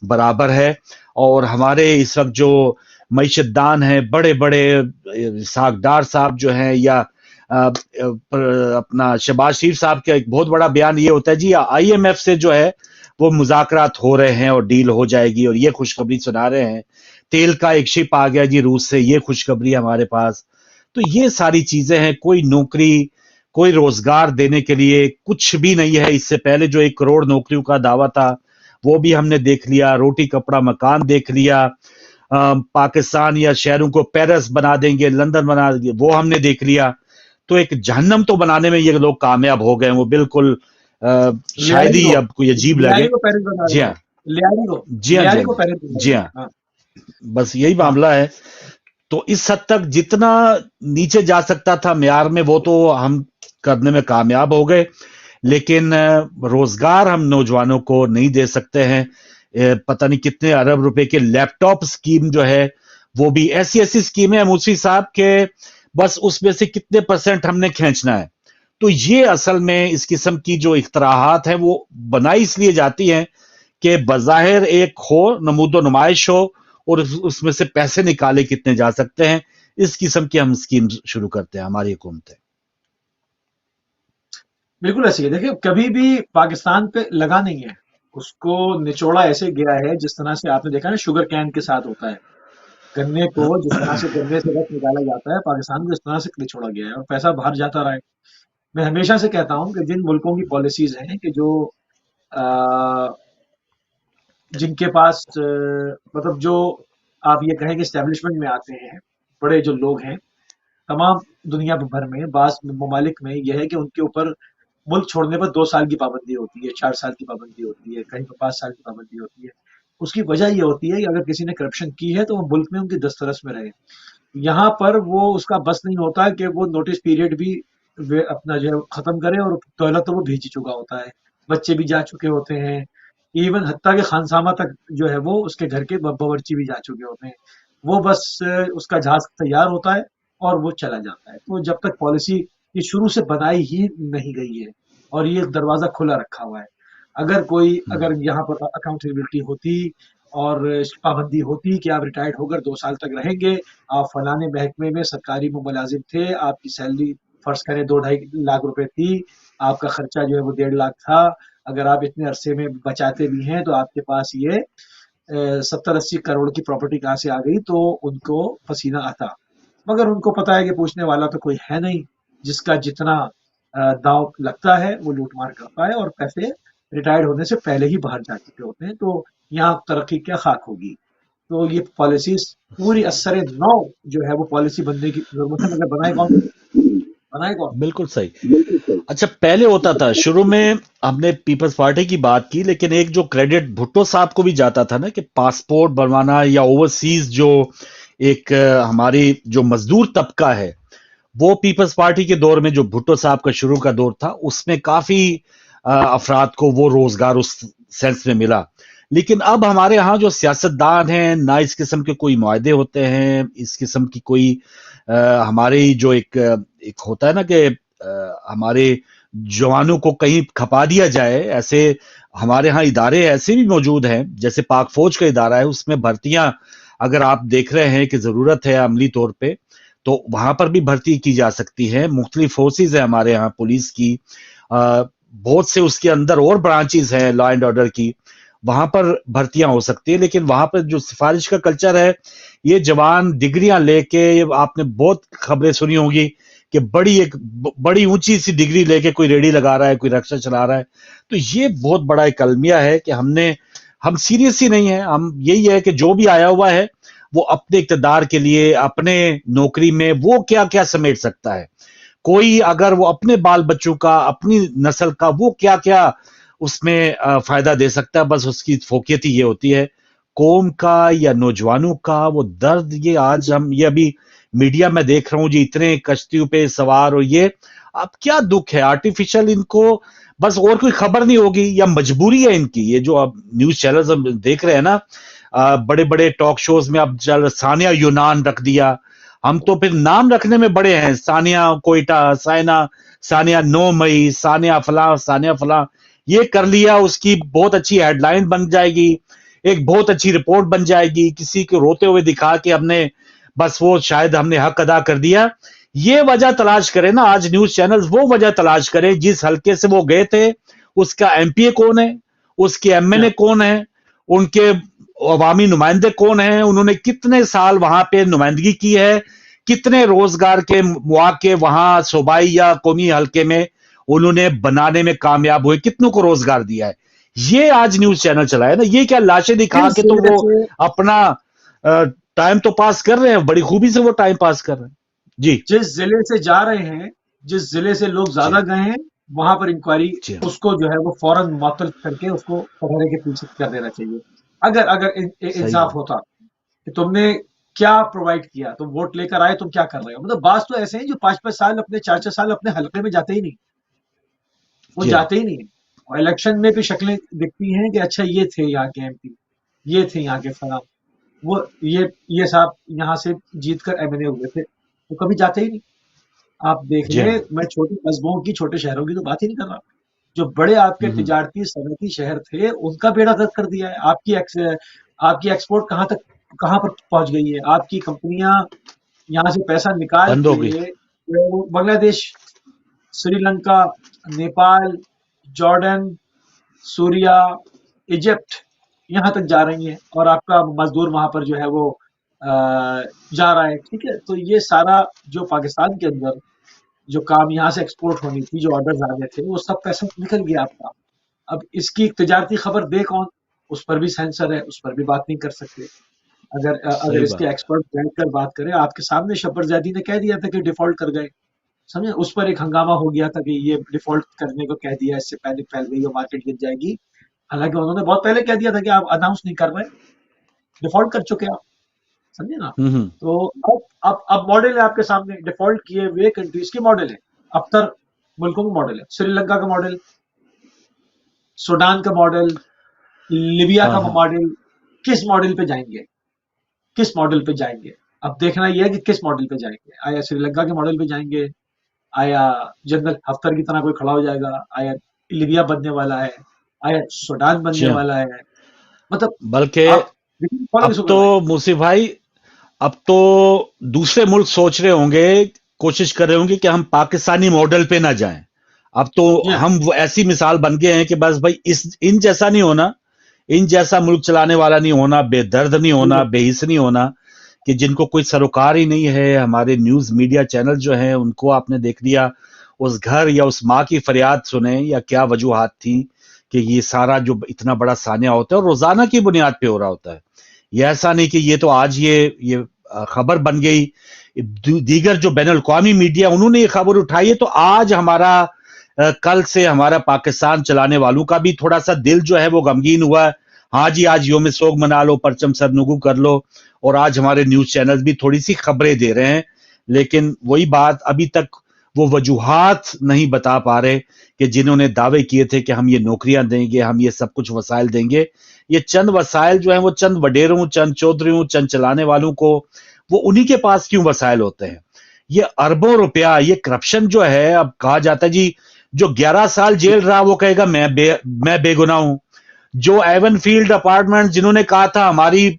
बराबर है। और हमारे इस वक्त जो मईशतदान है, बड़े बड़े सागदार साहब जो हैं, या अपना शहबाज शरीफ साहब का एक बहुत बड़ा बयान ये होता है जी IMF से जो है वो मुज़ाकरात हो रहे हैं और डील हो जाएगी, और ये खुशखबरी सुना रहे हैं। तेल का एक शिप आ गया जी रूस से, ये खुशखबरी हमारे पास। तो ये सारी चीजें हैं, कोई नौकरी, कोई रोजगार देने के लिए कुछ भी नहीं है। इससे पहले जो 1 करोड़ नौकरियों का दावा था वो भी हमने देख लिया, रोटी कपड़ा मकान देख लिया, पाकिस्तान या शहरों को पेरिस बना देंगे, लंदन बना देंगे, वो हमने देख लिया। तो एक जहन्नम तो बनाने में ये लोग कामयाब हो गए, वो बिल्कुल शायद ही अब कोई अजीब लगे। जी हाँ, जी हाँ, जी हाँ, बस यही मामला है। तो इस हद तक जितना नीचे जा सकता था म्यार में, वो तो हम करने में कामयाब हो गए, लेकिन रोजगार हम नौजवानों को नहीं दे सकते हैं। पता नहीं कितने अरब रुपए के लैपटॉप स्कीम जो है, वो भी ऐसी स्कीमें है मुंशी साहब के, बस उसमें से कितने % हमने खींचना है। तो ये असल में इस किस्म की जो इख्तराहात है वो बनाई इसलिए जाती हैं कि बज़ाहिर एक हो, नमूदो नुमाइश हो, और उसमें से पैसे निकाले कितने जा सकते हैं, इस किस्म की हम स्कीम शुरू करते हैं हमारी हुकूमतें। बिल्कुल ऐसी है। देखिए, कभी भी पाकिस्तान पे लगा नहीं है, उसको निचोड़ा ऐसे गया है जिस तरह से आपने देखा ना शुगर कैन के साथ होता है। गन्ने को जिस तरह से गन्ने से रस निकाला जाता है, पाकिस्तान को इस तरह से निचोड़ा गया है और पैसा बाहर जाता रहा है। मैं हमेशा से कहता हूं कि जिन मुल्कों की पॉलिसीज हैं कि जो जिनके पास मतलब जो आप ये कहें कि एस्टेब्लिशमेंट में आते हैं, बड़े जो लोग हैं तमाम दुनिया भर में, बास ममालिक में यह है कि उनके ऊपर मुल्क छोड़ने पर 2 साल की पाबंदी होती है, 4 साल की पाबंदी होती है, कहीं पर 5 साल की पाबंदी होती है। उसकी वजह ये होती है कि अगर किसी ने करप्शन की है तो वो मुल्क में उनकी दस्तरस में रहे। यहाँ पर वो उसका बस नहीं होता कि वो नोटिस पीरियड भी वे अपना जो है खत्म करे, और दौलत तो वो भेज चुका होता है, बच्चे भी जा चुके होते हैं, इवन हत्ता के खानसामा तक जो है वो उसके घर के बावर्ची भी जा चुके होते हैं। वो बस उसका जहाज तैयार होता है और वो चला जाता है। तो जब तक पॉलिसी ये शुरू से बनाई ही नहीं गई है और ये दरवाजा खुला रखा हुआ है, अगर यहाँ पर अकाउंटेबिलिटी होती और पाबंदी होती कि आप रिटायर्ड होकर 2 साल तक रहेंगे, आप फलाने महकमे में सरकारी मुलाजिम थे, आपकी सैलरी फर्ज करें 2-2.5 लाख रुपए थी, आपका खर्चा जो है वो 1.5 लाख था, अगर आप इतने अरसे में बचाते भी हैं तो आपके पास ये 70-80 करोड़ की प्रॉपर्टी कहाँ से आ गई, तो उनको पसीना आता। मगर उनको पता है कि पूछने वाला तो कोई है नहीं, जिसका जितना दांव लगता है वो लूटमार करता है और पैसे रिटायर्ड होने से पहले ही बाहर जा चुके होते हैं। तो यहाँ तरक्की क्या खाक होगी। तो ये पॉलिसीज पूरी असर नौ जो है वो पॉलिसी बनने की जरूरत है, मगर बनाए कौन? बिल्कुल सही। अच्छा, पहले होता था, शुरू में हमने पीपल्स पार्टी की बात की, लेकिन एक जो क्रेडिट भुट्टो साहब को भी जाता था ना, कि पासपोर्ट बनवाना या ओवरसीज जो एक हमारी जो मजदूर तबका है, वो पीपल्स पार्टी के दौर में जो भुट्टो साहब का शुरू का दौर था, उसमें काफी अफराद को वो रोजगार उस सेंस में मिला। لیکن اب ہمارے ہاں جو سیاستدان ہیں نہ اس قسم کے کوئی معاہدے ہوتے ہیں، اس قسم کی کوئی ہماری جو ایک ہوتا ہے نا کہ ہمارے جوانوں کو کہیں کھپا دیا جائے، ایسے ہمارے ہاں ادارے ایسے بھی موجود ہیں، جیسے پاک فوج کا ادارہ ہے، اس میں بھرتیاں اگر آپ دیکھ رہے ہیں کہ ضرورت ہے عملی طور پہ تو وہاں پر بھی بھرتی کی جا سکتی ہے. مختلف فورسز ہیں ہمارے یہاں پولیس کی، بہت سے اس کے اندر اور برانچز ہیں لا اینڈ آرڈر کی، وہاں پر بھرتیاں ہو سکتی ہیں. لیکن وہاں پر جو سفارش کا کلچر ہے، یہ جوان ڈگریاں لے کے، آپ نے بہت خبریں سنی ہوں گی کہ بڑی اونچی سی ڈگری لے کے کوئی ریڑی لگا رہا ہے، کوئی رکشہ چلا رہا ہے. تو یہ بہت بڑا ایک المیہ ہے کہ ہم سیریس ہی نہیں ہیں. ہم یہی ہے کہ جو بھی آیا ہوا ہے وہ اپنے اقتدار کے لیے، اپنے نوکری میں وہ کیا کیا سمیٹ سکتا ہے. کوئی اگر وہ اپنے بال بچوں کا، اپنی نسل کا، وہ کیا کیا اس میں فائدہ دے سکتا ہے. بس اس کی فوقیت ہی یہ ہوتی ہے. قوم کا یا نوجوانوں کا وہ درد، یہ آج یہ ابھی میڈیا میں دیکھ رہا ہوں جی، اتنے کشتیوں پہ سوار، اور یہ اب کیا دکھ ہے آرٹیفیشل. ان کو بس اور کوئی خبر نہیں ہوگی یا مجبوری ہے ان کی. یہ جو اب نیوز چینلز ہم دیکھ رہے ہیں نا، بڑے بڑے ٹاک شوز میں اب ثانیہ یونان رکھ دیا. ہم تو پھر نام رکھنے میں بڑے ہیں، ثانیہ کوئٹہ، ثانیہ 9 مئی، ثانیہ فلاں، ثانیہ فلاں. یہ کر لیا، اس کی بہت اچھی ہیڈ لائن بن جائے گی، ایک بہت اچھی رپورٹ بن جائے گی، کسی کو روتے ہوئے دکھا کے ہم نے بس وہ شاید ہم نے حق ادا کر دیا. یہ وجہ تلاش کرے نا آج نیوز چینلز، وہ وجہ تلاش کرے جس حلقے سے وہ گئے تھے، اس کا ایم پی اے کون ہے، اس کے ایم این اے کون ہے، ان کے عوامی نمائندے کون ہیں، انہوں نے کتنے سال وہاں پہ نمائندگی کی ہے، کتنے روزگار کے مواقع وہاں صوبائی یا قومی حلقے میں انہوں نے بنانے میں کامیاب ہوئے، کتنوں کو روزگار دیا ہے. یہ آج نیوز چینل چلا ہے نا. یہ کیا لاشیں دکھا کے تو وہ اپنا ٹائم تو پاس کر رہے ہیں، بڑی خوبی سے وہ ٹائم پاس کر رہے ہیں. جی، جس ضلع سے جا رہے ہیں، جس ضلع سے لوگ زیادہ گئے ہیں، وہاں پر انکوائری اس کو جو ہے وہ فوراً معطل کر کے اس کو پکڑے کے پیچھے کر دینا چاہیے. اگر انصاف ہوتا کہ تم نے کیا پرووائڈ کیا، تم ووٹ لے کر آئے، تم کیا کر رہے ہو. مطلب بعض تو ایسے ہیں جو 5-5 سال، اپنے 4-4 سال اپنے حلقے میں جاتے ہی نہیں، وہ جاتے ہی نہیں. اور الیکشن میں بھی شکلیں دکھتی ہیں کہ اچھا یہ تھے یہاں کے ایم پی، یہ تھے یہاں کے فلاں، وہ یہ صاحب یہاں سے جیت کر ایم این اے ہوئے تھے، وہ کبھی جاتے ہی نہیں. آپ دیکھ لیں، میں چھوٹے قصبوں کی، چھوٹے شہروں کی تو بات ہی نہیں کر رہا. جو بڑے آپ کے تجارتی صنعتی شہر تھے، ان کا بیڑا غرق کر دیا ہے. آپ کی ایکسپورٹ کہاں پر پہنچ گئی ہے. آپ کی کمپنیاں یہاں سے پیسہ نکال کے بنگلہ دیش، سری لنکا، نیپال، جارڈن، سوریا، ایجپٹ، یہاں تک جا رہی ہیں، اور آپ کا مزدور وہاں پر جو ہے وہ جا رہا ہے. ٹھیک ہے، تو یہ سارا جو پاکستان کے اندر جو کام یہاں سے ایکسپورٹ ہونی تھی، جو آرڈرز آنے تھے، وہ سب پیسہ نکل گیا آپ کا. اب اس کی تجارتی خبر دے کون، اس پر بھی سینسر ہے، اس پر بھی بات نہیں کر سکتے. اگر اس کے ایکسپرٹ بیٹھ کر بات کریں، آپ کے سامنے شبر زیدی نے کہہ دیا تھا کہ ڈیفالٹ کر گئے، سمجھے. اس پر ایک ہنگامہ ہو گیا تھا کہ یہ ڈیفالٹ کرنے کو کہہ دیا، اس سے پہلے پھیل گئی، مارکیٹ گر جائے گی. حالانکہ انہوں نے بہت پہلے کہہ دیا تھا کہ آپ اناؤنس نہیں کر رہے، ڈیفالٹ کر چکے آپ، سمجھے نا. تو اب ماڈل ہے آپ کے سامنے، ڈیفالٹ کیے ہوئے کنٹریز کے ماڈل ہے، ابتر ملکوں کا ماڈل ہے. سری لنکا کا ماڈل، سوڈان کا ماڈل، لیبیا کا ماڈل. کس ماڈل پہ جائیں گے، کس ماڈل پہ جائیں گے؟ اب دیکھنا یہ ہے کہ کس ماڈل پہ جائیں گے. آیا سری لنکا کے ماڈل پہ جائیں گے؟ آیا جنرل ہفتر کی طرح کوئی کھڑا ہو جائے گا؟ آیا لیبیا بننے والا ہے؟ آیا سوڈان بننے والا ہے؟ مطلب بلکہ اب تو موسی بھائی، اب تو دوسرے ملک سوچ رہے ہوں گے، کوشش کر رہے ہوں گے کہ ہم پاکستانی ماڈل پہ نہ جائیں. اب تو ہم ایسی مثال بن گئے ہیں کہ بس بھائی ان جیسا نہیں ہونا، ان جیسا ملک چلانے والا نہیں ہونا، بے درد نہیں ہونا، بے حس نہیں ہونا، کہ جن کو کوئی سروکار ہی نہیں ہے. ہمارے نیوز میڈیا چینل جو ہیں، ان کو آپ نے دیکھ لیا، اس گھر یا اس ماں کی فریاد سنیں یا کیا وجوہات تھی کہ یہ سارا جو اتنا بڑا سانیہ ہوتا ہے اور روزانہ کی بنیاد پہ ہو رہا ہوتا ہے. یہ ایسا نہیں کہ یہ تو آج یہ خبر بن گئی. دیگر جو بین الاقوامی میڈیا انہوں نے یہ خبر اٹھائی ہے، تو آج ہمارا کل سے ہمارا پاکستان چلانے والوں کا بھی تھوڑا سا دل جو ہے وہ غمگین ہوا ہے. ہاں جی، آج یوم سوگ منا لو، پرچم سرنگو کر لو، اور آج ہمارے نیوز چینل بھی تھوڑی سی خبریں دے رہے ہیں. لیکن وہی بات، ابھی تک وہ وجوہات نہیں بتا پا رہے کہ جنہوں نے دعوے کیے تھے کہ ہم یہ نوکریاں دیں گے، ہم یہ سب کچھ وسائل دیں گے، یہ چند وسائل جو ہیں وہ چند وڈیروں، چند چودھریوں، چند چلانے والوں کو، وہ انہی کے پاس کیوں وسائل ہوتے ہیں؟ یہ اربوں روپیہ، یہ کرپشن جو ہے، اب کہا جاتا ہے جی جو 11 سال جیل رہا وہ کہے گا میں بے گناہ ہوں، جو ایون فیلڈ اپارٹمنٹ جنہوں نے کہا تھا ہماری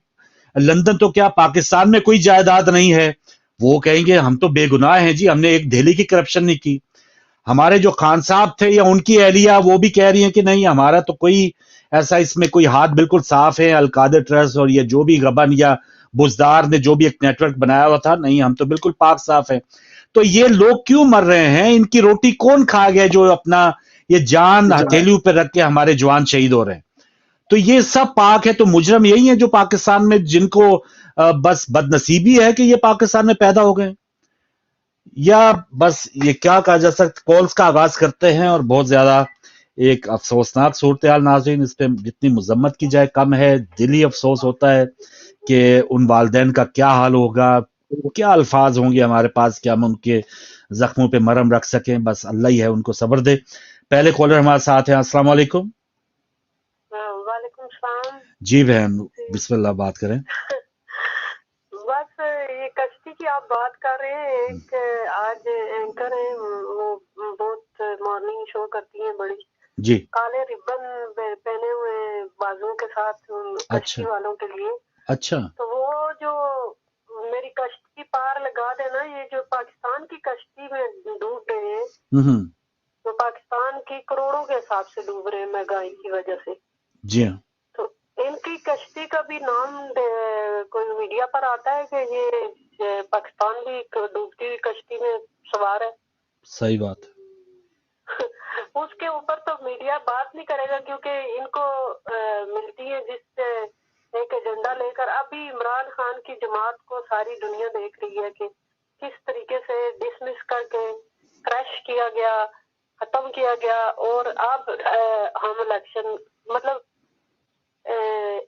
لندن تو کیا پاکستان میں کوئی جائیداد نہیں ہے، وہ کہیں گے ہم تو بے گناہ ہیں جی، ہم نے ایک دہلی کی کرپشن نہیں کی۔ ہمارے جو خان صاحب تھے یا ان کی اہلیہ وہ بھی کہہ رہی ہیں کہ نہیں ہمارا تو کوئی ایسا اس میں کوئی ہاتھ بالکل صاف ہے، القادر ٹرسٹ اور یہ جو بھی غبن یا بزدار نے جو بھی ایک نیٹ ورک بنایا ہوا تھا، نہیں ہم تو بالکل پاک صاف ہے۔ تو یہ لوگ کیوں مر رہے ہیں؟ ان کی روٹی کون کھا گیا جو اپنا یہ جان ہتھیلیوں پہ رکھ کے ہمارے جوان شہید ہو رہے ہیں؟ تو یہ سب پاک ہے، تو مجرم یہی ہیں جو پاکستان میں جن کو بس بد نصیبی ہے کہ یہ پاکستان میں پیدا ہو گئے، یا بس یہ کیا کہا جا سکتا۔ کالز کا آغاز کرتے ہیں اور بہت زیادہ ایک افسوسناک صورتحال ناظرین، اس پہ جتنی مذمت کی جائے کم ہے، دلی افسوس ہوتا ہے کہ ان والدین کا کیا حال ہوگا، کیا الفاظ ہوں گے ہمارے پاس کہ ہم ان کے زخموں پہ مرہم رکھ سکیں، بس اللہ ہی ہے ان کو صبر دے۔ پہلے کالر ہمارے ساتھ ہیں، السلام علیکم۔ وعلیکم السلام جی بہن بسم اللہ بات کریں۔ بس یہ کشتی کی آپ بات کر رہے ہیں، ایک آج اینکر ہیں وہ بہت مارننگ شو کرتی ہیں بڑی، جی کالے ربن پہنے ہوئے بازو کے ساتھ کشتی والوں کے لیے۔ اچھا تو وہ جو میری کشتی پار لگا دینا، یہ جو پاکستان کی کشتی میں ڈوب رہے ہیں، تو پاکستان کی کروڑوں کے حساب سے ڈوب رہے ہیں مہنگائی کی وجہ سے۔ جی ہاں، تو ان کی کشتی کا بھی نام کوئی میڈیا پر آتا ہے کہ یہ پاکستان بھی ڈوبتی ہوئی کشتی میں سوار ہے؟ صحیح بات۔ اس کے اوپر تو میڈیا بات نہیں کرے گا، کیونکہ ان کو ملتی ہے جس سے ایک ایجنڈا لے کر۔ ابھی عمران خان کی جماعت کو ساری دنیا دیکھ رہی ہے کہ کس طریقے سے ڈسمس کر کے کریش کیا گیا، ختم کیا گیا، اور اب ہم الیکشن، مطلب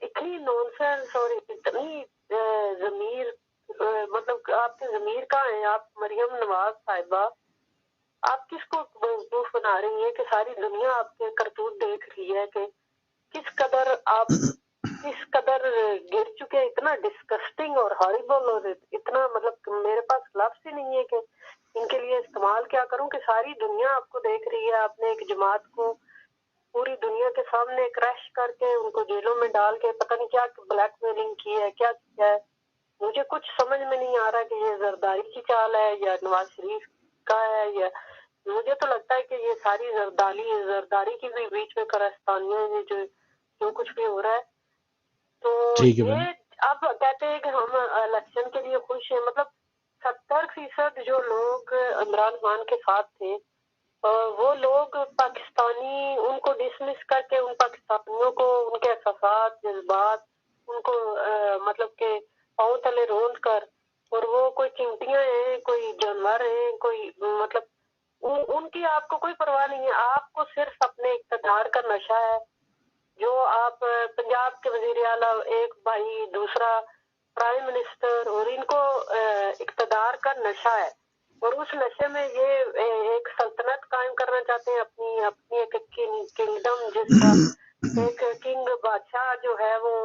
اتنی نونسنس اور اتنی ضمیر، مطلب آپ کے ضمیر کہاں ہیں؟ آپ مریم نواز صاحبہ، آپ کس کو بیوقوف بنا رہی ہیں کہ ساری دنیا آپ کے کرتوت دیکھ رہی ہے کہ کس قدر آپ کس قدر گر چکے، اتنا ڈسکسٹنگ اور ہاریبل، اور اتنا مطلب میرے پاس لفظ ہی نہیں ہے کہ ان کے لیے استعمال کیا کروں، کہ ساری دنیا آپ کو دیکھ رہی ہے۔ آپ نے ایک جماعت کو پوری دنیا کے سامنے کریش کر کے ان کو جیلوں میں ڈال کے پتہ نہیں کیا بلیک میلنگ کی ہے، کیا کیا ہے۔ مجھے کچھ سمجھ میں نہیں آ رہا کہ یہ زرداری کی چال ہے یا نواز شریف کا ہے، یا مجھے تو لگتا ہے کہ یہ ساری زرداری کی بھی بیچ میں کارستانیاں ہیں جو کچھ بھی ہو رہا ہے۔ تو یہ اب کہتے ہیں کہ ہم الیکشن کے لیے خوش ہیں، مطلب 70% جو لوگ عمران خان کے ساتھ تھے وہ لوگ پاکستانی، ان کو ڈسمس کر کے ان پاکستانیوں کو ان کے احساسات، جذبات، ان کو مطلب کہ پاؤں تلے روند کر، اور وہ کوئی چمٹیاں ہیں، کوئی جانور ہیں، کوئی مطلب ان کی آپ کو کوئی پرواہ نہیں ہے۔ آپ کو صرف اپنے اقتدار کا نشہ ہے، جو آپ پنجاب کے وزیر اعلیٰ، ایک بھائی دوسرا پرائم منسٹر، اور ان کو اقتدار کا نشہ ہے، اور اس نشے میں یہ ایک سلطنت قائم کرنا چاہتے ہیں، اپنی ایک کنگڈم، جس کا ایک کنگ بادشاہ جو ہے وہ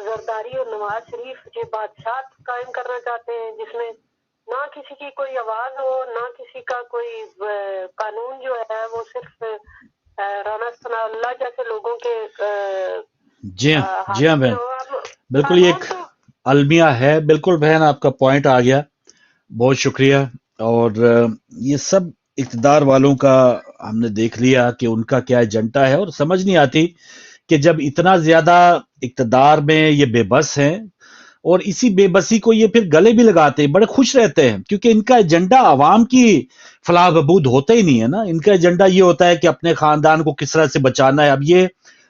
زرداری اور نواز شریف جو بادشاہ قائم کرنا چاہتے ہیں، جس میں نہ کسی کی کوئی آواز ہو، نہ کسی کا کوئی قانون جو ہے، وہ صرف رانا ثناء اللہ جیسے لوگوں کے جی ہاں بہن، بالکل یہ ایک المیہ ہے۔ بالکل بہن آپ کا پوائنٹ آ گیا، بہت شکریہ۔ اور یہ سب اقتدار والوں کا ہم نے دیکھ لیا کہ ان کا کیا ایجنڈا ہے، اور سمجھ نہیں آتی کہ جب اتنا زیادہ اقتدار میں یہ بے بس ہیں، اور اسی بے بسی کو یہ پھر گلے بھی لگاتے ہیں، بڑے خوش رہتے ہیں، کیونکہ ان کا ایجنڈا عوام کی فلاح بہبود ہوتا ہی نہیں ہے نا۔ ان کا ایجنڈا یہ ہوتا ہے کہ اپنے خاندان کو کس طرح سے بچانا ہے۔ اب یہ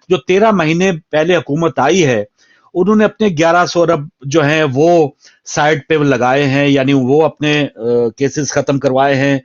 جو 13 مہینے پہلے حکومت آئی ہے، انہوں نے اپنے 1100 ارب جو ہیں وہ سائڈ پہ لگائے ہیں، یعنی وہ اپنے کیسز ختم کروائے ہیں۔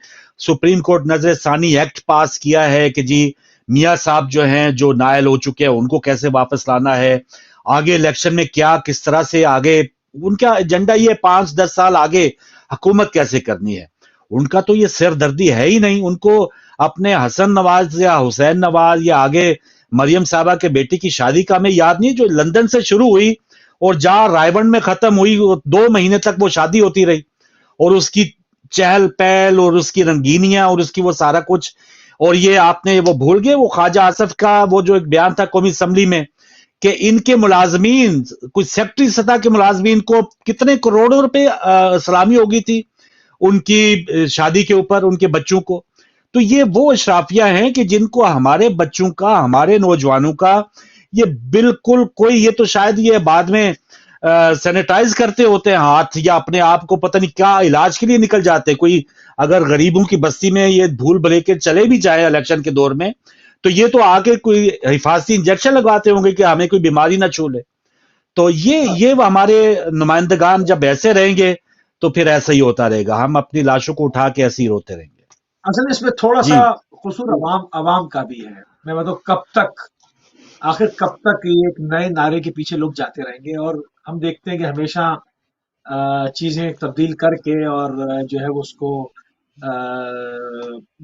سپریم کورٹ نظر ثانی ایکٹ پاس کیا ہے کہ جی میاں صاحب جو ہیں جو نائل ہو چکے ہیں ان کو کیسے واپس لانا ہے، آگے الیکشن میں کیا کس طرح سے آگے ان کا ایجنڈا یہ 5-10 سال آگے حکومت کیسے کرنی ہے۔ उनका तो ये सिरदर्दी है ही नहीं। उनको अपने हसन नवाज या हुसैन नवाज या आगे मरियम साहबा के बेटी की शादी का हमें याद नहीं, जो लंदन से शुरू हुई और जहां रायबंड में खत्म हुई, 2 महीने तक वो शादी होती रही, और उसकी चहल पहल और उसकी रंगीनियां और उसकी वो सारा कुछ। और ये आपने वो भूल गए वो ख्वाजा आसफ का वो जो एक बयान था कौमी असम्बली में कि इनके मुलाजमीन, कुछ सेक्रेटरी सतह के मुलाजमीन को कितने करोड़ों रुपए सलामी हो गई थी उनकी शादी के ऊपर, उनके बच्चों को। तो ये वो अशराफियां हैं कि जिनको हमारे बच्चों का, हमारे नौजवानों का ये बिल्कुल कोई, ये तो शायद ये बाद में सैनिटाइज करते होते हैं हाथ, या अपने आप को पता नहीं क्या इलाज के लिए निकल जाते हैं। कोई अगर गरीबों की बस्ती में ये भूल भले के चले भी जाए इलेक्शन के दौर में, तो ये तो आके कोई हिफाजती इंजेक्शन लगवाते होंगे कि हमें कोई बीमारी ना छू ले। तो ये हमारे नुमाइंदगान जब ऐसे रहेंगे तो फिर ऐसा ही होता रहेगा, हम अपनी लाशों को उठा के ऐसे ही रोते रहेंगे। असल इसमें थोड़ा जी सा कसूर अवाम का भी है। मैं मतलब कब तक, आखिर कब तक ये एक नए नारे के पीछे लोग जाते रहेंगे, और हम देखते हैं कि हमेशा चीजें तब्दील करके और जो है वो उसको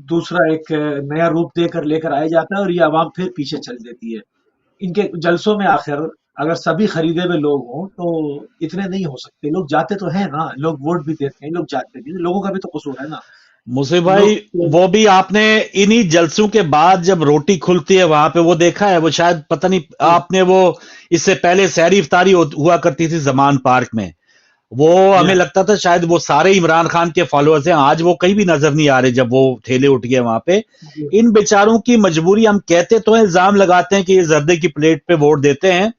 दूसरा एक नया रूप देकर लेकर आया जाता है, और ये आवाम फिर पीछे चल देती है। इनके जलसों में आखिर अगर सभी खरीदे हुए लोग हों तो इतने नहीं हो सकते। लोग जाते तो हैं ना, लोग वोट भी देते हैं, लोग जाते भी हैं, लोगों का भी तो कसूर है ना। मुसीब भाई, लोग वो भी आपने इन्हीं जलसों के बाद जब रोटी खुलती है वहां पे वो देखा है, वो शायद पता नहीं आपने वो, इससे पहले सहरी इफ्तारी हुआ करती थी जमान पार्क में, वो जी हमें हाँ, लगता था शायद वो सारे इमरान खान के फॉलोअर्स हैं। आज वो कहीं भी नजर नहीं आ रहे जब वो ठेले उठ गए वहां पे। जी इन बेचारों की मजबूरी, हम कहते तो हैं, इल्जाम लगाते हैं कि ये जर्दे की प्लेट पे वोट देते हैं,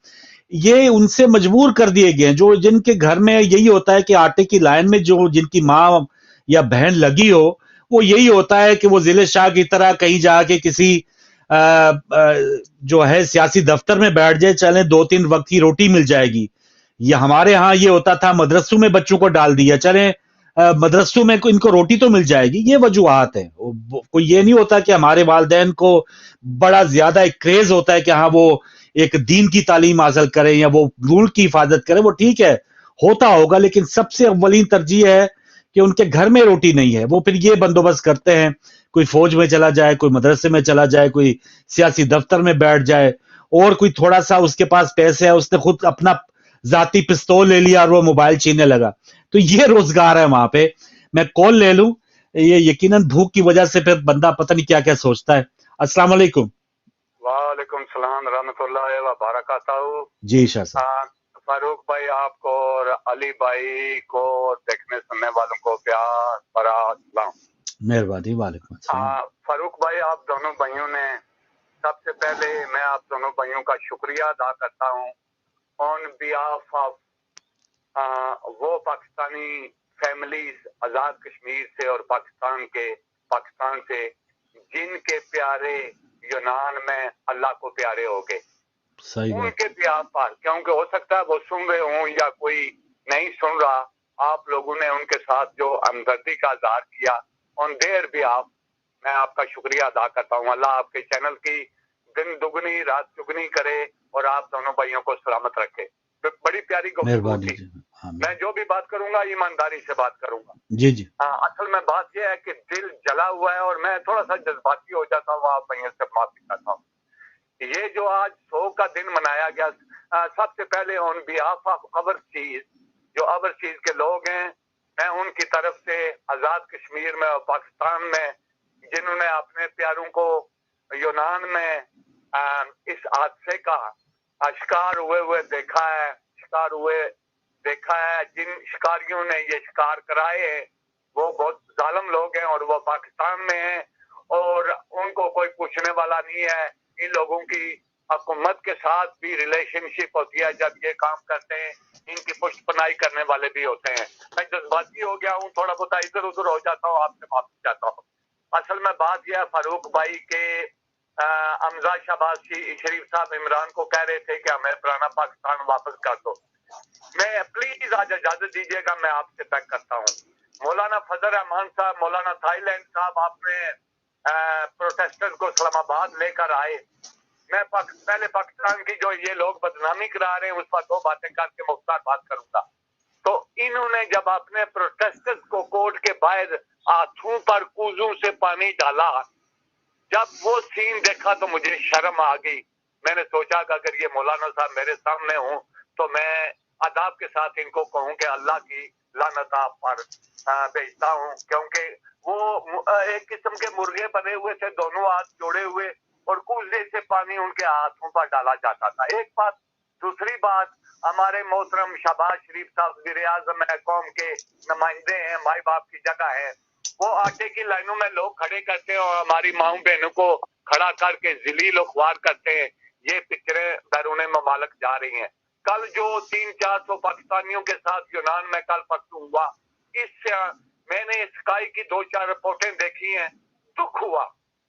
ये उनसे मजबूर कर दिए गए हैं। जो जिनके घर में यही होता है कि आटे की लाइन में जो जिनकी माँ या बहन लगी हो, वो यही होता है कि वो जिले शाह की तरह कहीं जाके किसी जो है सियासी दफ्तर में बैठ जाए, चले 2-3 वक्त की रोटी मिल जाएगी। ये हमारे यहाँ ये होता था, मदरसों में बच्चों को डाल दिया, चले मदरसों में इनको रोटी तो मिल जाएगी। ये वजूहत है, कोई ये नहीं होता कि हमारे वालिदैन को बड़ा ज्यादा एक क्रेज होता है कि हाँ वो एक दीन की तालीम हासिल करें या वो मुल्क की हिफाजत करें। वो ठीक है, होता होगा, लेकिन सबसे अव्वलीन तरजीह है कि उनके घर में रोटी नहीं है। वो फिर ये बंदोबस्त करते हैं, कोई फौज में चला जाए, कोई मदरसे में चला जाए, कोई सियासी दफ्तर में बैठ जाए, और कोई थोड़ा सा उसके पास पैसे है, उसने खुद अपना जाती पिस्तौल ले लिया और वो मोबाइल छीनने लगा। तो ये रोजगार है वहां पे। मैं कॉल ले लूं, ये यकीनन भूख की वजह से फिर बंदा पता नहीं क्या क्या सोचता है। अस्सलाम वालेकुम। वालेकुम सलाम रहमतुल्लाहि व बरकातहू। जी शाह साहब। फारूक भाई आपको और अली भाई को देखने सुनने वालों को प्यार भरा सलाम। मेहरबानी। वालेकुम अस्सलाम। फारूक भाई, आप दोनों भाइयों ने, सबसे पहले मैं आप दोनों भाइयों का शुक्रिया अदा करता हूँ ऑन बिहाफ ऑफ वो पाकिस्तानी फैमिलीज आजाद कश्मीर से और पाकिस्तान से जिनके प्यारे यूनान में अल्लाह को प्यारे हो गए, सही बात। उनके बिहाफ पर, क्योंकि हो सकता है वो सुन रहे हों या कोई नहीं सुन रहा, आप लोगों ने उनके साथ जो हमदर्दी का इजहार किया ऑन देयर बिहाफ, मैं आपका शुक्रिया अदा करता हूँ। अल्लाह आपके चैनल की दिन दुगनी रात चुगनी करे और आप दोनों भाइयों को सलामत रखे। तो बड़ी प्यारी गुफ्तगू थी। मैं जो भी बात करूंगा ईमानदारी से बात करूंगा। जी जी। असल में बात यह है कि दिल जला हुआ है और मैं थोड़ा सा जज्बाती हो जाता हूँ, आप भैया से माफी चाहता हूँ। ये जो आज 100 का दिन मनाया गया, सबसे पहले ऑन बिहाफ ऑफ ओवरसीज, जो ओवरसीज के लोग हैं, मैं उनकी तरफ से आजाद कश्मीर में और पाकिस्तान में जिन्होंने अपने प्यारों को यूनान में इस हादसे का शिकार हुए देखा है, जिन शिकारियों ने ये शिकार कराए हैं वो बहुत जालिम लोग हैं और वो पाकिस्तान में हैं और उनको कोई पूछने वाला नहीं है। इन लोगों की हुकूमत के साथ भी रिलेशनशिप होती है जब ये काम करते हैं, इनकी पुष्टपनाही करने वाले भी होते हैं। मैं जज्बाती हो गया हूँ, थोड़ा बहुत इधर उधर हो जाता हूँ, आपसे माफी चाहता हूँ। असल में बात यह है, फारूक भाई के हमजा शहबाज शरीफ साहब इमरान को कह रहे थे कि हमें पुराना पाकिस्तान वापस कर दो। मैं प्लीज आज इजाजत दीजिएगा, मैं आपसे बैक करता हूँ। मौलाना फजल रहमान साहब, मौलाना थाईलैंड साहब, आपने प्रोटेस्टर को इस्लामाबाद लेकर आए। मैं पहले पाकिस्तान की जो ये लोग बदनामी करा रहे हैं उस पर 2 बातें करके मुख्तार बात करूंगा। तो इन्होंने जब अपने प्रोटेस्टर्स को कोर्ट के बाहर हाथों पर कूजों से पानी डाला, जब वो सीन देखा तो मुझे शर्म आ गई। मैंने सोचा कि अगर ये मौलाना साहब मेरे सामने हों तो मैं अदाब के साथ इनको कहूं कि अल्लाह की लानत आप पर भेजता हूं, क्योंकि वो एक किस्म के मुर्गे बने हुए थे, दोनों हाथ जोड़े हुए, और कूजे से पानी उनके हाथों पर डाला जाता था। एक बात। दूसरी बात, हमारे मोहतरम शहबाज शरीफ साहब वज़ीर-ए-आज़म कौम के नुमाइंदे हैं, माई बाप की जगह है, वो आटे की लाइनों में लोग खड़े करते हैं और हमारी माओ बहनों को खड़ा करके ज़लील और ख्वार करते हैं। ये पिक्चरें बैरून ममालिक जा रही हैं। कल जो 300-400 पाकिस्तानियों के साथ यूनान में कल परसों हुआ, इससे मैंने स्काई की 2-4 रिपोर्टें देखी हैं, दुख हुआ,